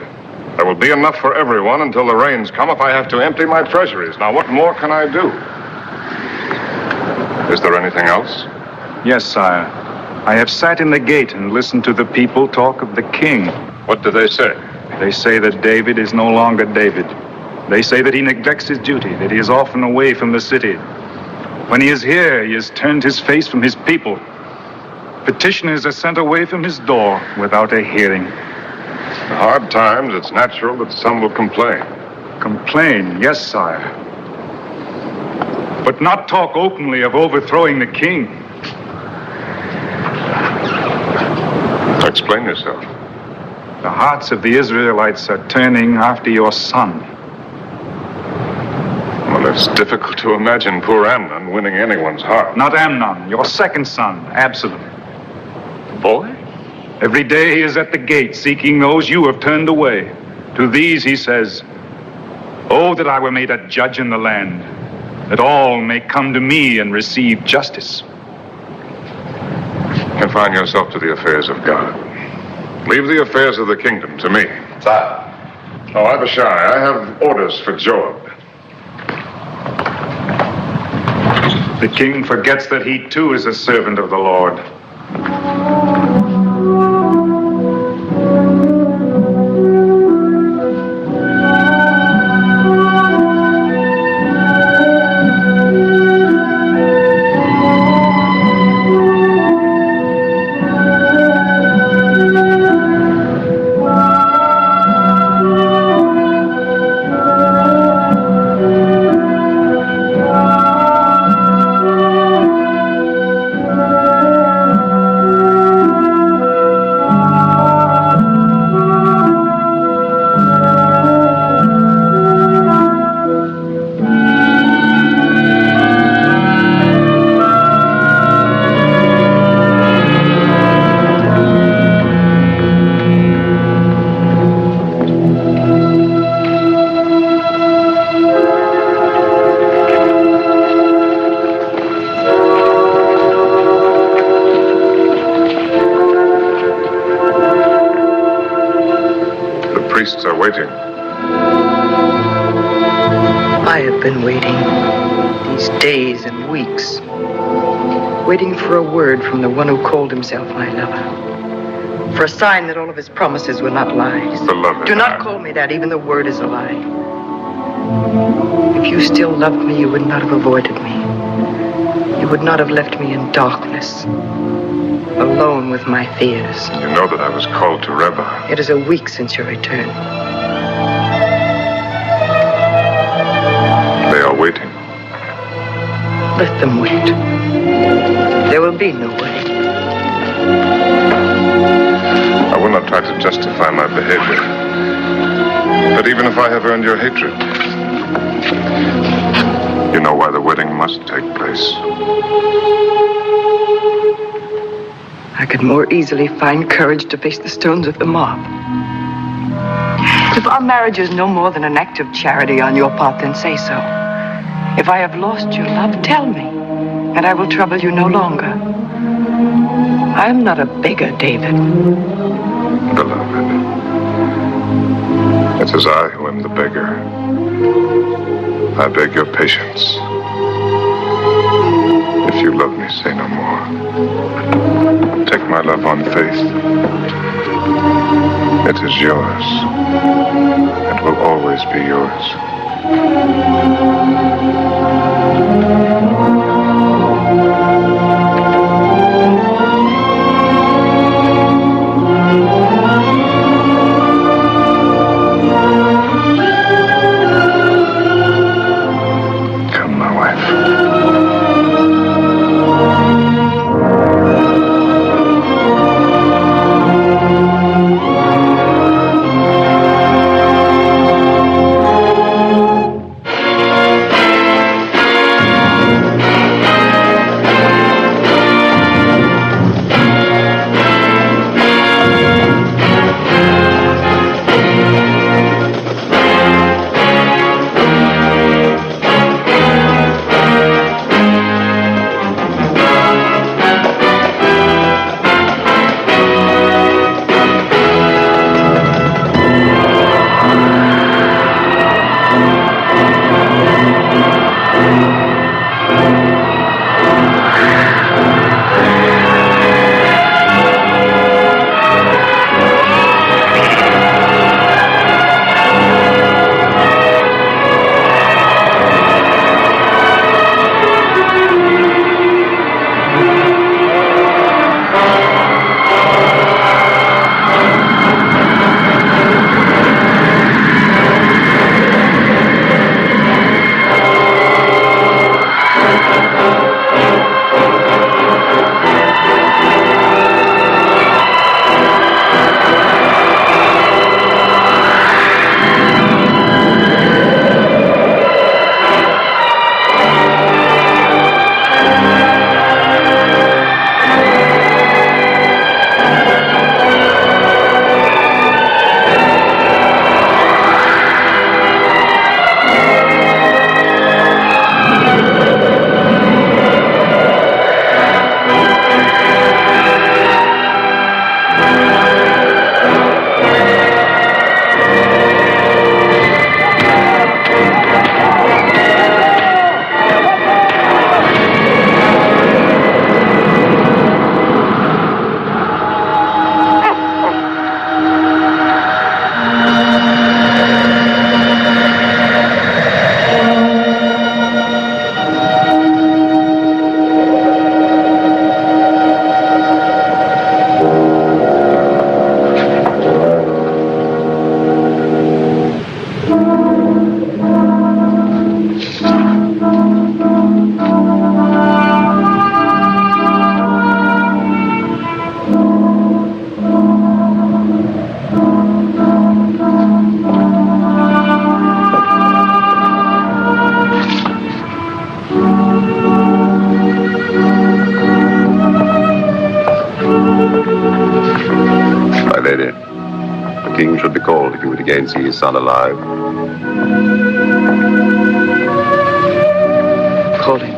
There will be enough for everyone until the rains come if I have to empty my treasuries. Now, what more can I do? Is there anything else? Yes, sire. I have sat in the gate and listened to the people talk of the king. What do they say? They say that David is no longer David. They say that he neglects his duty, that he is often away from the city. When he is here, he has turned his face from his people. Petitioners are sent away from his door without a hearing. In hard times, it's natural that some will complain. Complain, yes, sire. But not talk openly of overthrowing the king. Explain yourself. The hearts of the Israelites are turning after your son. Well, it's difficult to imagine poor Amnon winning anyone's heart. Not Amnon, your second son, Absalom. Boy? Every day he is at the gate seeking those you have turned away. To these he says, Oh, that I were made a judge in the land, that all may come to me and receive justice. Confine yourself to the affairs of God. Leave the affairs of the kingdom to me. Sire. Oh, Abishai, I have orders for Joab. The king forgets that he too is a servant of the Lord. Waiting. I have been waiting these days and weeks, waiting for a word from the one who called himself my lover, for a sign that all of his promises were not lies. Beloved, do not call me that. Even the word is a lie. If you still loved me, you would not have avoided me. You would not have left me in darkness, alone with my fears. You know that I was called to Reba. It is a week since your return. They are waiting. Let them wait. There will be no waiting. I will not try to justify my behavior. But even if I have earned your hatred, you know why the wedding must take place. I could more easily find courage to face the stones of the mob. If our marriage is no more than an act of charity on your part, then say so. If I have lost your love, tell me, and I will trouble you no longer. I am not a beggar, David. Beloved, it is I who am the beggar. I beg your patience. If you love me, say no more. Take my love on faith. It is yours, and will always be yours. Come, my wife. name should be called if he would again see his son alive. Call him.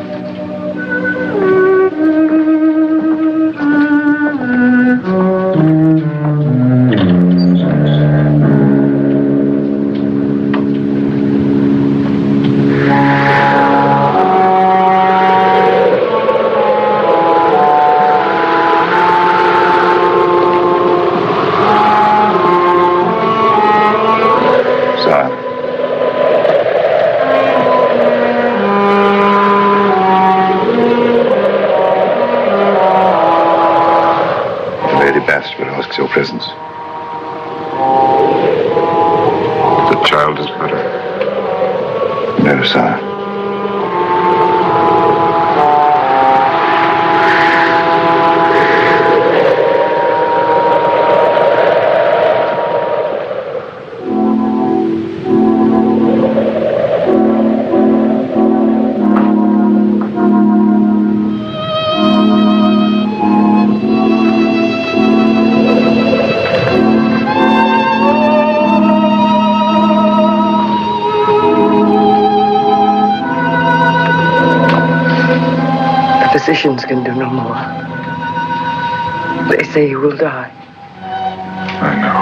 Bathsheba asks your presence. The child is better. No, sire. Physicians can do no more. They say he will die. I know.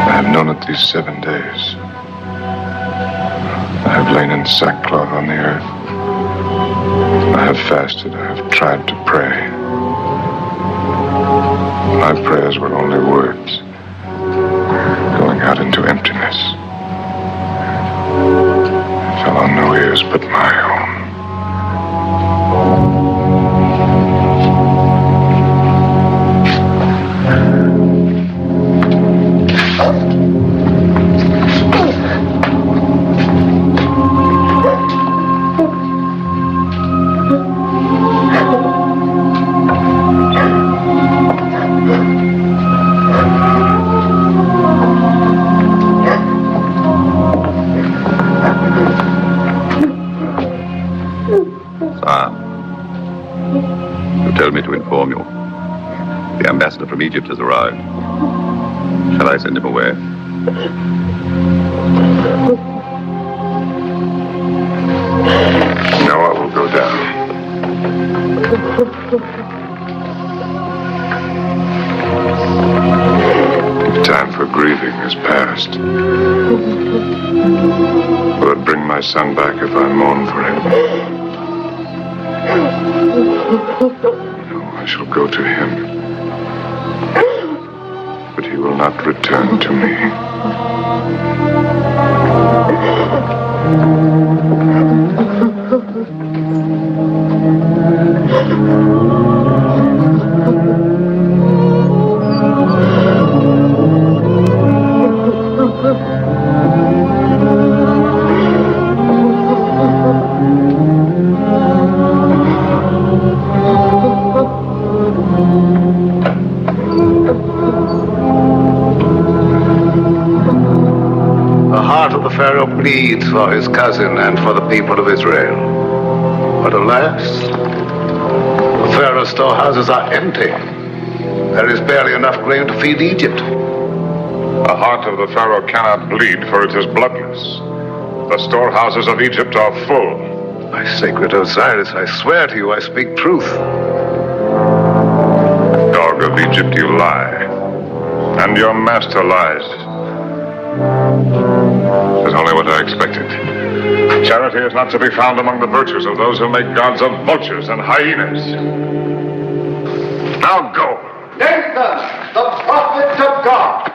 I have known it these 7 days. I have lain in sackcloth on the earth. I have fasted. I have tried to pray. My prayers were only words, going out into emptiness. They fell on no ears but my own. The ambassador from Egypt has arrived. Shall I send him away? Now I will go down. The time for grieving is past. Will it bring my son back if I mourn for him? No, I shall go to him. But he will not return to me. Pharaoh pleads for his cousin and for the people of Israel. But alas, the Pharaoh's storehouses are empty. There is barely enough grain to feed Egypt. The heart of the Pharaoh cannot bleed, for it is bloodless. The storehouses of Egypt are full. My sacred Osiris, I swear to you I speak truth. Dog of Egypt, you lie. And your master lies. This is only what I expected. Charity is not to be found among the virtues of those who make gods of vultures and hyenas. Now go. Nathan, the prophet of God.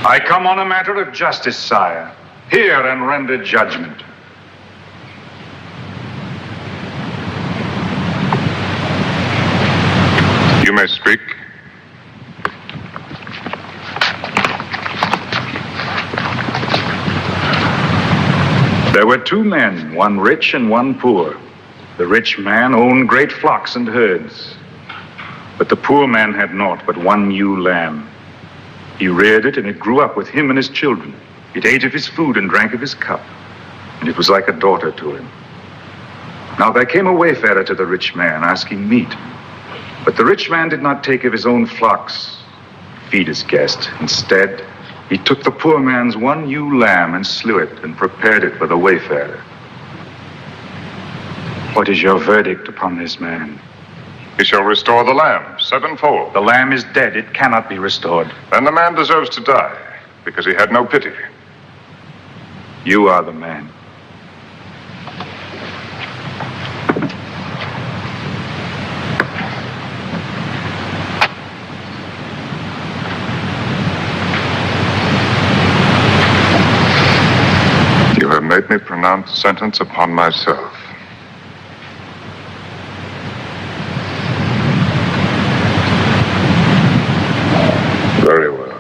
I come on a matter of justice, sire. Hear and render judgment. You may speak. There were two men, one rich and one poor. The rich man owned great flocks and herds, but the poor man had naught but one ewe lamb. He reared it, and it grew up with him and his children. It ate of his food and drank of his cup, and it was like a daughter to him. Now there came a wayfarer to the rich man, asking meat. But the rich man did not take of his own flocks, feed his guest. Instead, he took the poor man's one ewe lamb and slew it and prepared it for the wayfarer. What is your verdict upon this man? He shall restore the lamb sevenfold. The lamb is dead. It cannot be restored. Then the man deserves to die, because he had no pity. You are the man. You have made me pronounce sentence upon myself. Very well.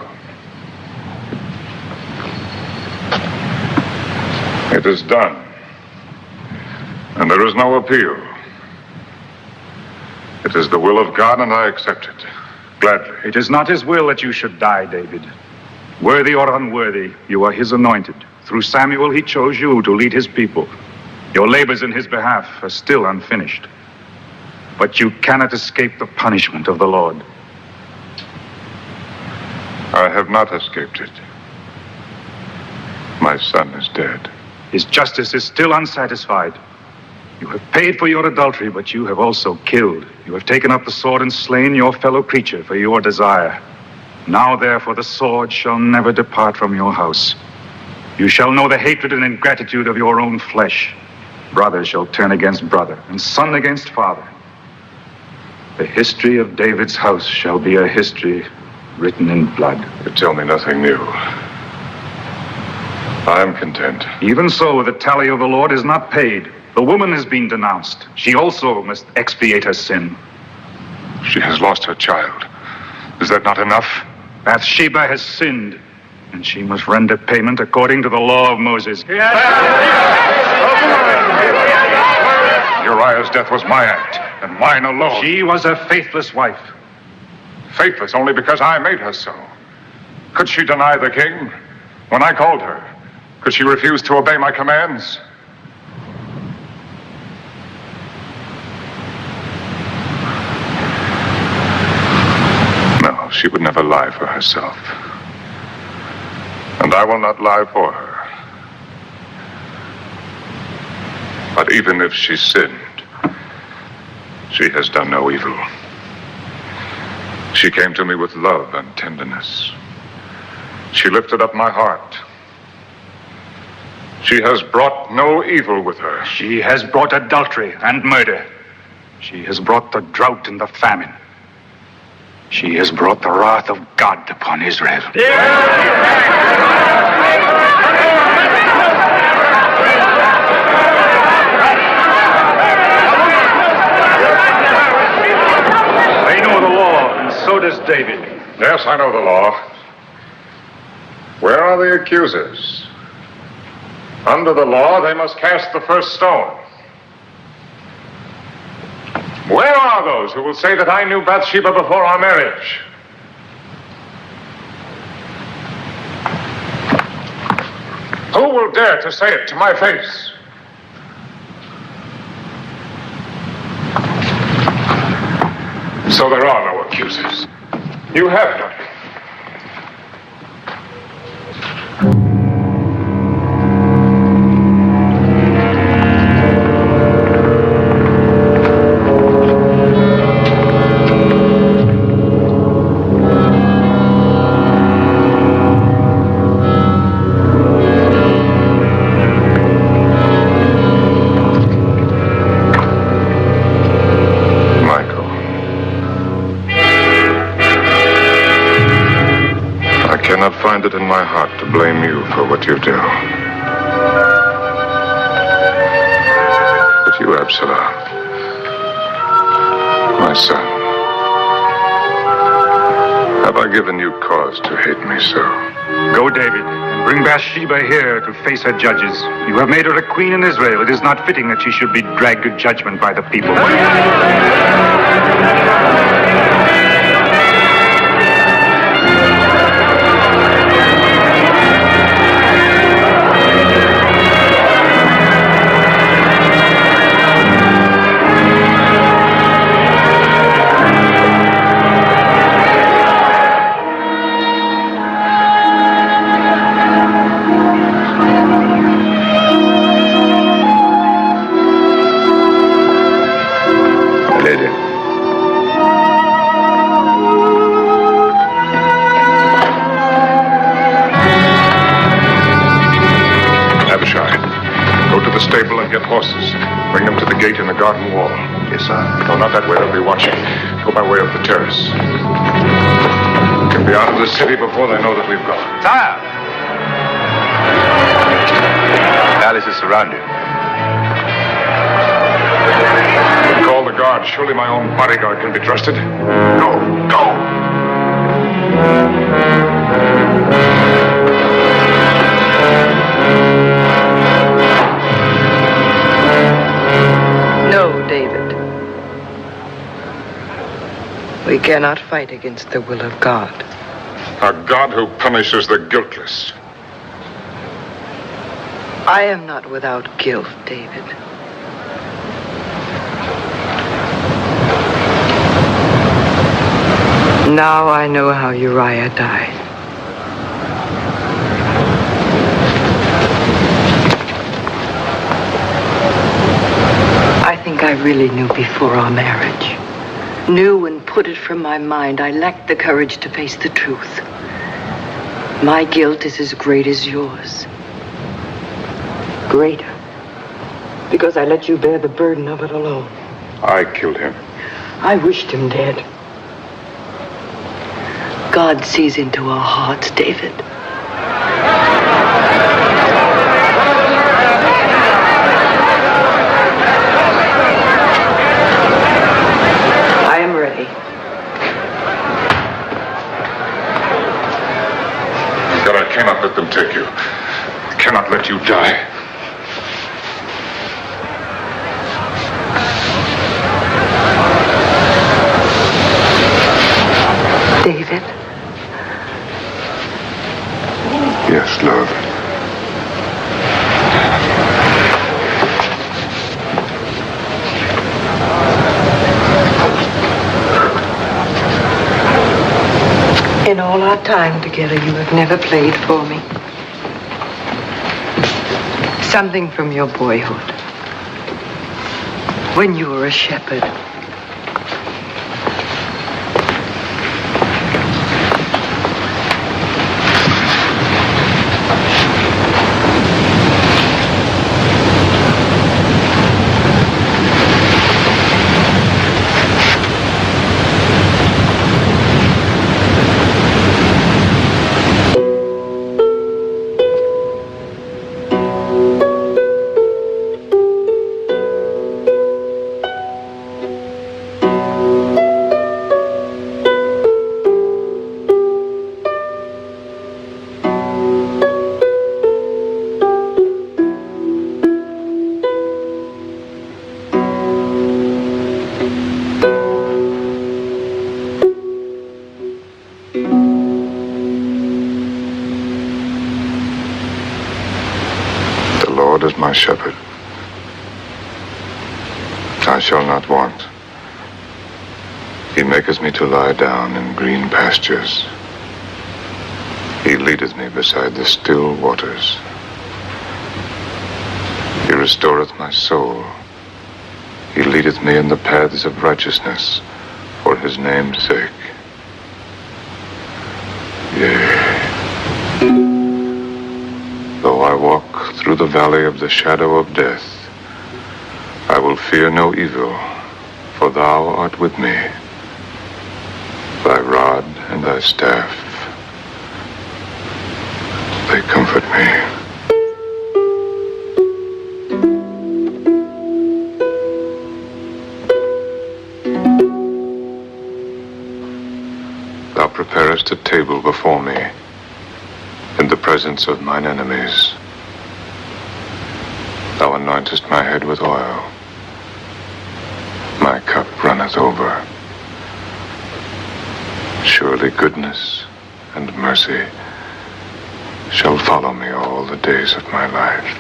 It is done. And there is no appeal. It is the will of God, and I accept it. Gladly. It is not his will that you should die, David. Worthy or unworthy, you are his anointed. Through Samuel, he chose you to lead his people. Your labors in his behalf are still unfinished. But you cannot escape the punishment of the Lord. I have not escaped it. My son is dead. His justice is still unsatisfied. You have paid for your adultery, but you have also killed. You have taken up the sword and slain your fellow creature for your desire. Now, therefore, the sword shall never depart from your house. You shall know the hatred and ingratitude of your own flesh. Brother shall turn against brother, and son against father. The history of David's house shall be a history written in blood. You tell me nothing new. I am content. Even so, the tally of the Lord is not paid. The woman has been denounced. She also must expiate her sin. She has lost her child. Is that not enough? Bathsheba has sinned, and she must render payment according to the law of Moses. Uriah's death was my act, and mine alone. She was a faithless wife. Faithless only because I made her so. Could she deny the king when I called her? Could she refuse to obey my commands? No, she would never lie for herself. And I will not lie for her. But even if she sinned, she has done no evil. She came to me with love and tenderness. She lifted up my heart. She has brought no evil with her. She has brought adultery and murder. She has brought the drought and the famine. She has brought the wrath of God upon Israel. They know the law, and so does David. Yes, I know the law. Where are the accusers? Under the law, they must cast the first stone. Where are those who will say that I knew Bathsheba before our marriage? Who will dare to say it to my face? So there are no accusers. You have none. It in my heart to blame you for what you do. But you, Absalom, my son, have I given you cause to hate me so. Go, David, and bring Bathsheba here to face her judges. You have made her a queen in Israel. It is not fitting that she should be dragged to judgment by the people. Get horses. Bring them to the gate in the garden wall. Yes, sir. No, not that way. They'll be watching. Go by way of the terrace. Get me out of the city before they know that we've gone. Sire! The palace is surrounded. Call the guard. Surely my own bodyguard can be trusted. Go! Go! No, David. We cannot fight against the will of God. A God who punishes the guiltless. I am not without guilt, David. Now I know how Uriah died. I think I really knew before our marriage. Knew and put it from my mind. I lacked the courage to face the truth. My guilt is as great as yours. Greater. Because I let you bear the burden of it alone. I killed him. I wished him dead. God sees into our hearts, David. I am ready. But I cannot let them take you. I cannot let you die. David? Yes, love. In all our time together, you have never played for me. Something from your boyhood. When you were a shepherd. My shepherd. I shall not want. He maketh me to lie down in green pastures. He leadeth me beside the still waters. He restoreth my soul. He leadeth me in the paths of righteousness for his name's sake. Yea. Though I walk through the valley of the shadow of death, I will fear no evil, for thou art with me. Thy rod and thy staff, they comfort me. Thou preparest a table before me in the presence of mine enemies. Thou anointest my head with oil. My cup runneth over. Surely goodness and mercy shall follow me all the days of my life.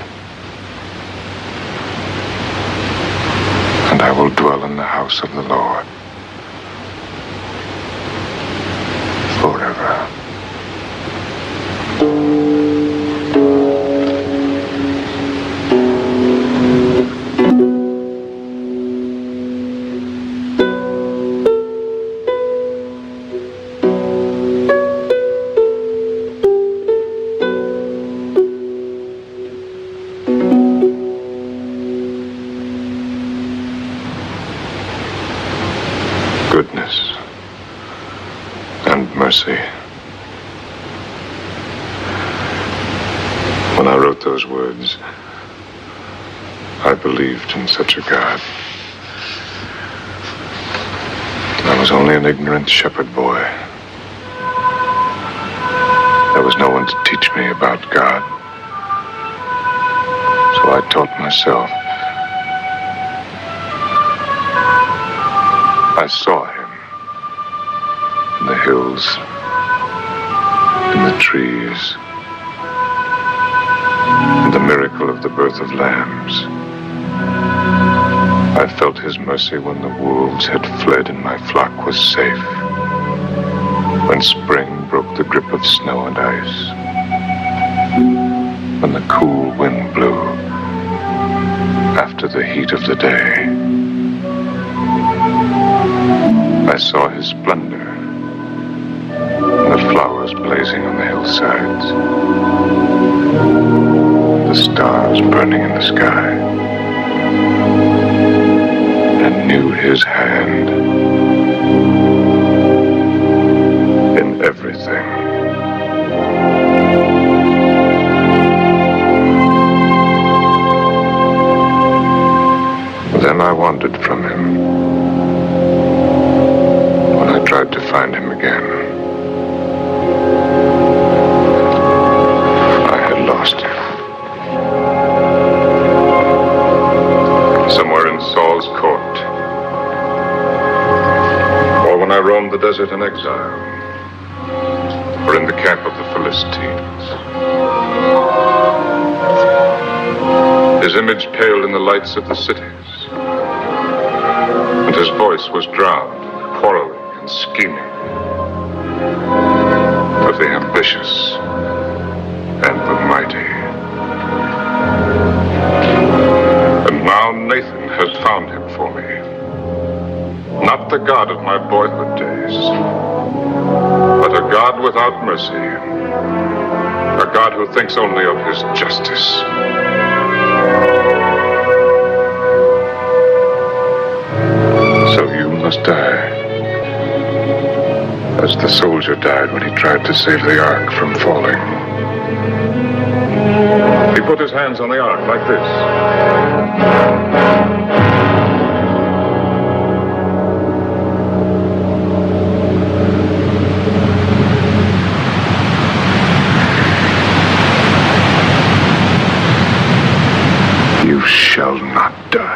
And I will dwell in the house of the Lord forever. Goodness and mercy. When I wrote those words, I believed in such a God. I was only an ignorant shepherd boy. There was no one to teach me about God. So I taught myself. I saw him in the hills, in the trees, in the miracle of the birth of lambs. I felt his mercy when the wolves had fled and my flock was safe. When spring broke the grip of snow and ice. When the cool wind blew after the heat of the day. I saw his splendor, the flowers blazing on the hillsides, the stars burning in the sky, and knew his hand in everything. Then I wandered from him. I tried to find him again. I had lost him. Somewhere in Saul's court. Or when I roamed the desert in exile. Or in the camp of the Philistines. His image paled in the lights of the cities. And his voice was drowned, quarreling and scheming of the ambitious and the mighty. And now Nathan has found him for me. Not the God of my boyhood days, but a God without mercy. A God who thinks only of his justice. So you must die. As the soldier died when he tried to save the ark from falling. He put his hands on the ark like this. You shall not die.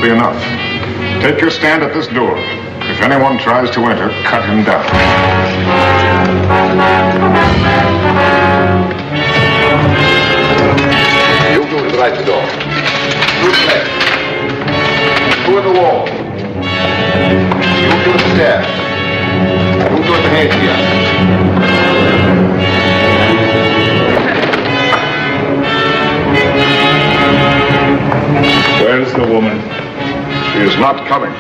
Be enough. Take your stand at this door. If anyone tries to enter, cut him down. You two to the right door. You to the left. Two at the wall. You two at the stairs. You two at the head here. Where's the woman? She is not coming.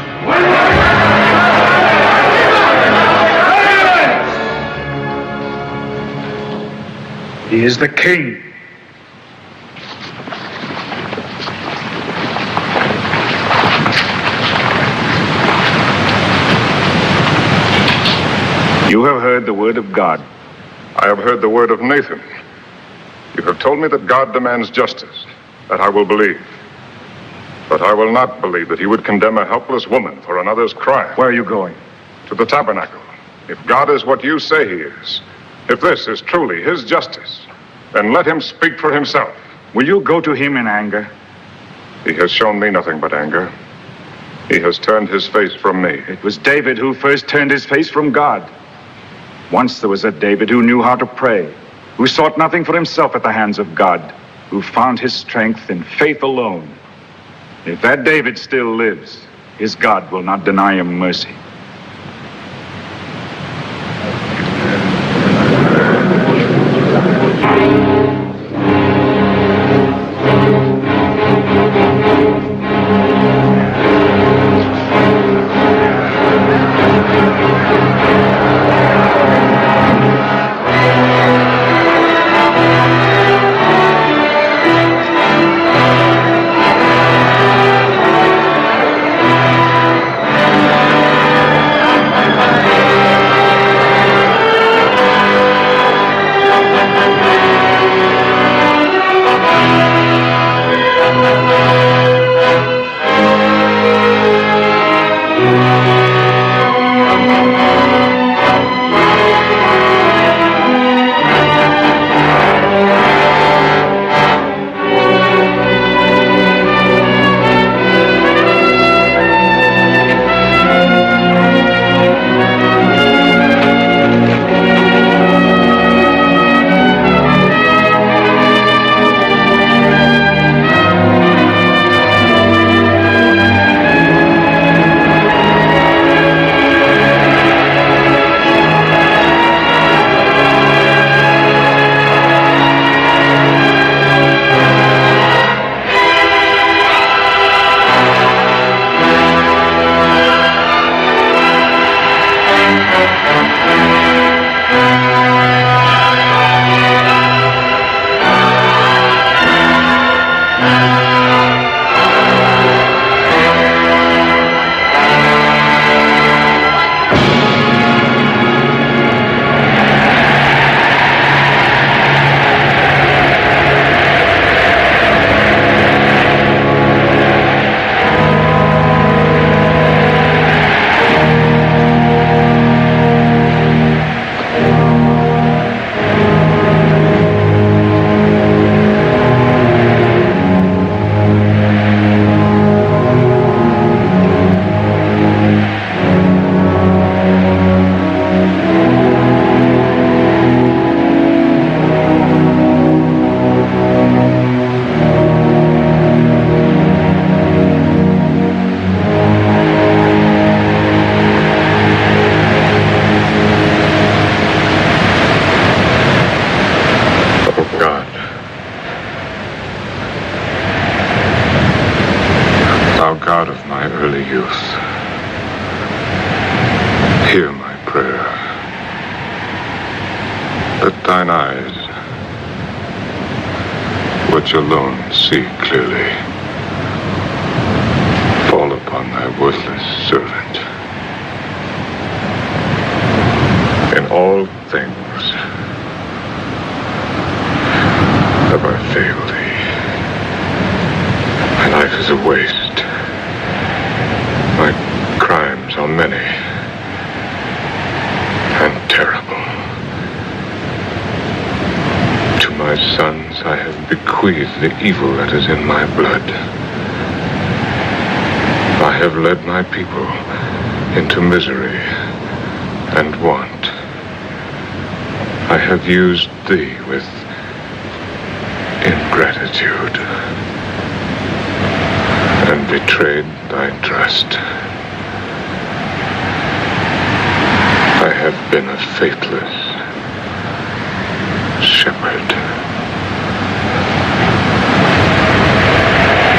He is the king. You have heard the word of God. I have heard the word of Nathan. You have told me that God demands justice. That I will believe. But I will not believe that he would condemn a helpless woman for another's crime. Where are you going? To the tabernacle. If God is what you say he is, if this is truly his justice, then let him speak for himself. Will you go to him in anger? He has shown me nothing but anger. He has turned his face from me. It was David who first turned his face from God. Once there was a David who knew how to pray, who sought nothing for himself at the hands of God, who found his strength in faith alone. If that David still lives, his God will not deny him mercy. Hear my prayer. Let thine eyes, which alone see clearly, fall upon thy worthless servant. In all things have I failed thee. My life is a waste. My crimes are many and terrible. To my sons I have bequeathed the evil that is in my blood. I have led my people into misery and want. I have used thee with ingratitude and betrayed thy trust. I have been a faithless shepherd.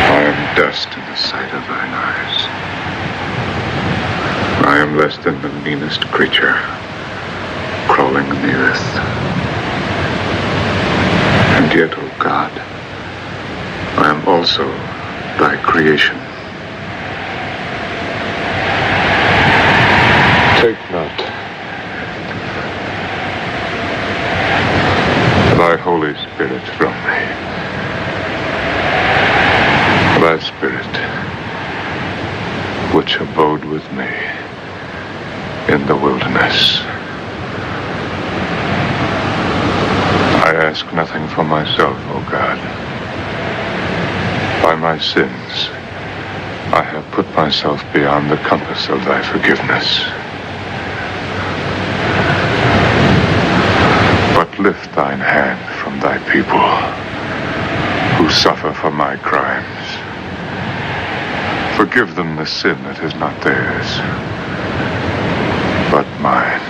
I am dust in the sight of thine eyes. I am less than the meanest creature crawling in the earth. And yet, O God, I am also thy creation. Take not it from me. Thy spirit, which abode with me in the wilderness. I ask nothing for myself, O God. By my sins, I have put myself beyond the compass of thy forgiveness. But lift thine hand from thy people who suffer for my crimes. Forgive them the sin that is not theirs, but mine.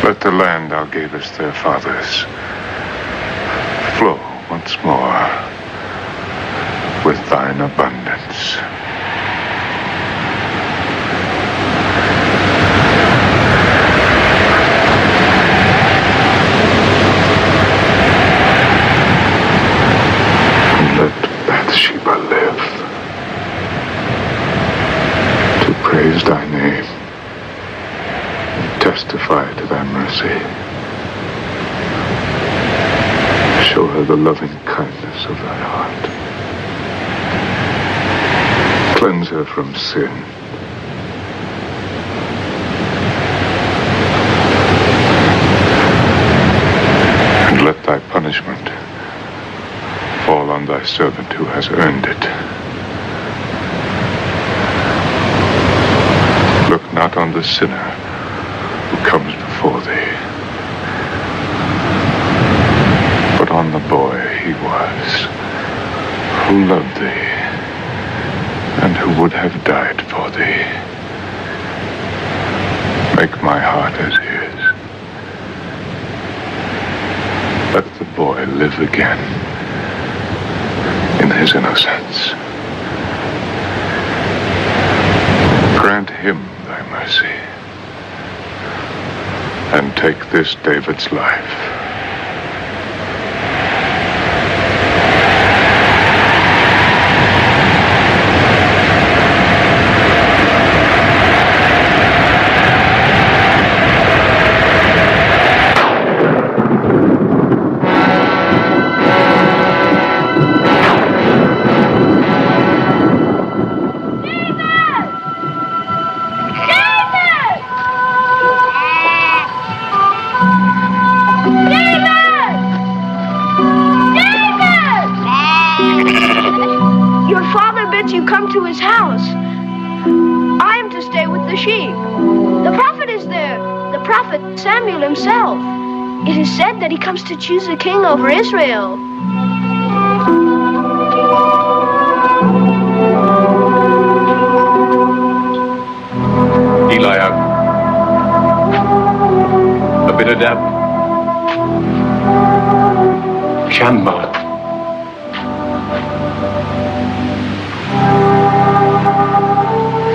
Let the land thou gavest their fathers flow once more with thine abundance. Let Bathsheba live to praise thy name and testify to thy mercy. Show her the loving kindness of thy heart. Cleanse her from sin. And let thy punishment fall on thy servant who has earned it. Look not on the sinner who comes before thee, but on the boy he was, who loved thee, and who would have died for thee. Make my heart as his. Let the boy live again in his innocence. Grant him thy mercy, and take this David's life. Himself. It is said that he comes to choose a king over Israel. Eliab, Abinadab, Shammah.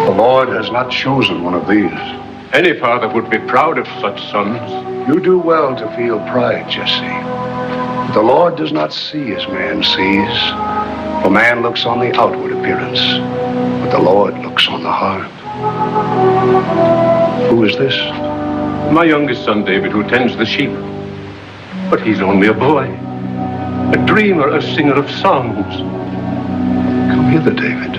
The Lord has not chosen one of these. Any father would be proud of such sons. You do well to feel pride, Jesse. The Lord does not see as man sees. For man looks on the outward appearance, but the Lord looks on the heart. Who is this? My youngest son, David, who tends the sheep. But he's only a boy. A dreamer, a singer of songs. Come hither, David.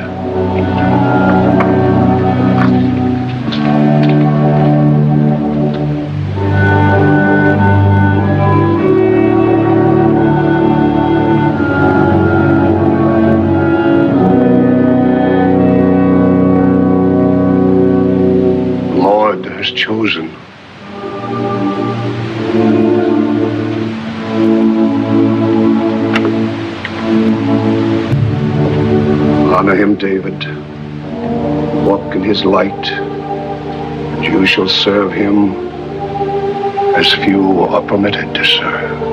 Chosen. Honor him, David. Walk in his light, and you shall serve him as few are permitted to serve.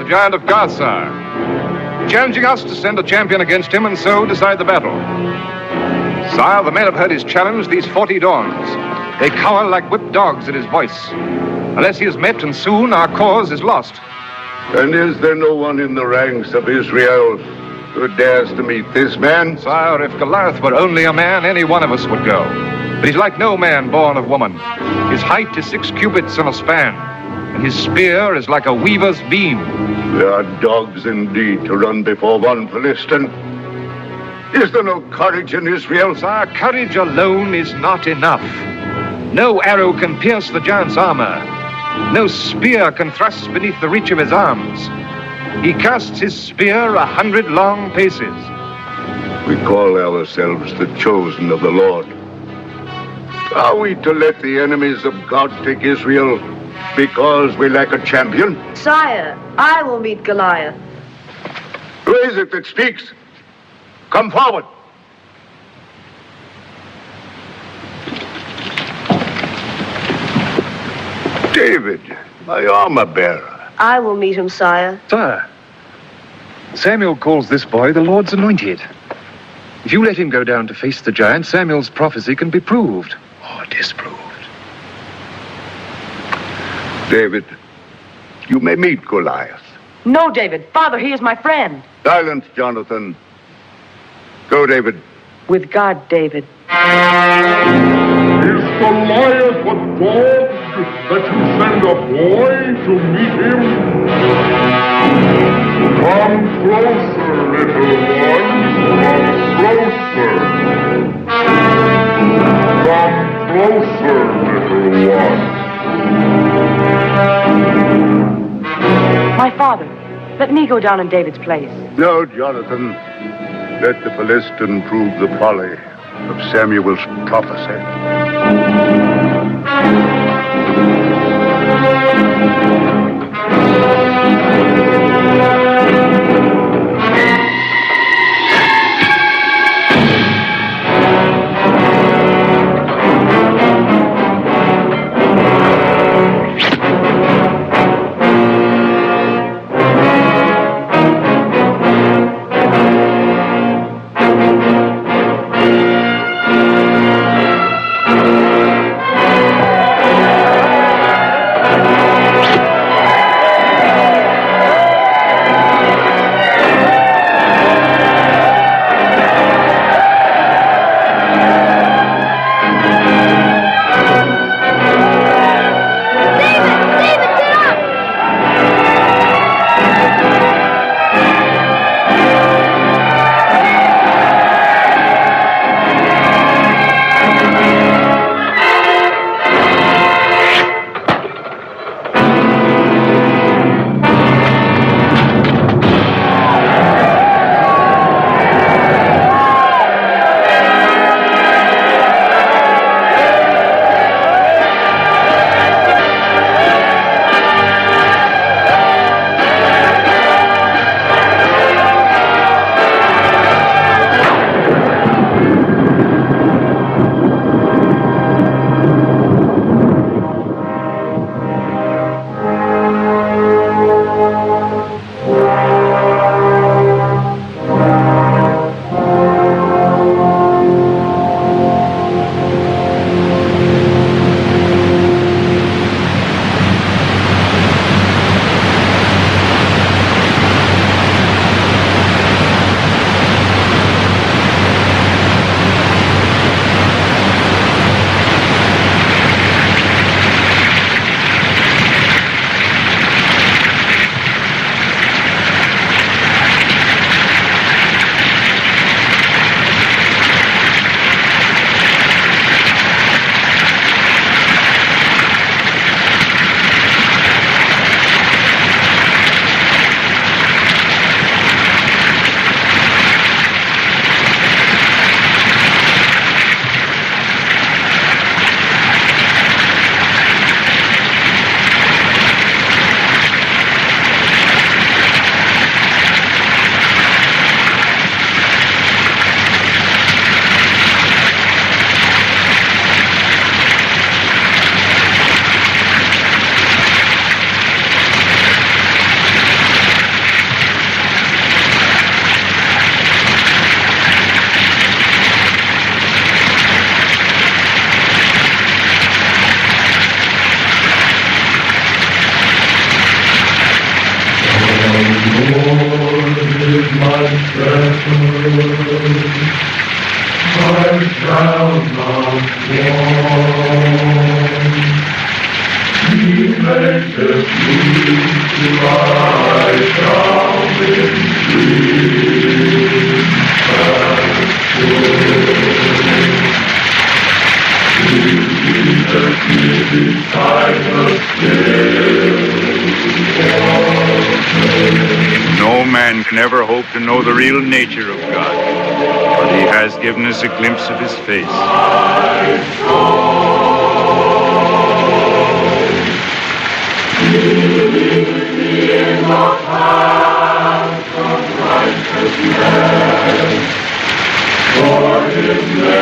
Giant of Gaza, challenging us to send a champion against him and so decide the battle. Sire, the men have heard his challenge these 40 dawns. They cower like whipped dogs at his voice. Unless he is met, and soon, our cause is lost. And is there no one in the ranks of Israel who dares to meet this man? Sire, if Goliath were only a man, any one of us would go. But he's like no man born of woman. His height is 6 cubits and a span, and his spear is like a weaver's beam. They are dogs indeed to run before one Philistine. Is there no courage in Israel? Sire, courage alone is not enough. No arrow can pierce the giant's armor. No spear can thrust beneath the reach of his arms. He casts his spear 100 long paces. We call ourselves the chosen of the Lord. Are we to let the enemies of God take Israel because we lack a champion? Sire, I will meet Goliath. Who is it that speaks? Come forward. David, my armor bearer. I will meet him, sire. Sire, Samuel calls this boy the Lord's anointed. If you let him go down to face the giant, Samuel's prophecy can be proved. Or disproved. David, you may meet Goliath. No, David. Father, he is my friend. Silence, Jonathan. Go, David. With God, David. Is Goliath a dog that you send a boy to meet him? Come closer, little one. Come closer. Come closer, little one. My father, let me go down in David's place. No, Jonathan. Let the Philistine prove the folly of Samuel's prophecy. is my shepherd, I shall not want. He maketh me to lie down in green pastures. He leadeth me beside the still waters. No man can ever hope to know the real nature of God, but he has given us a glimpse of his face. He leads me in the paths of righteousness for his name.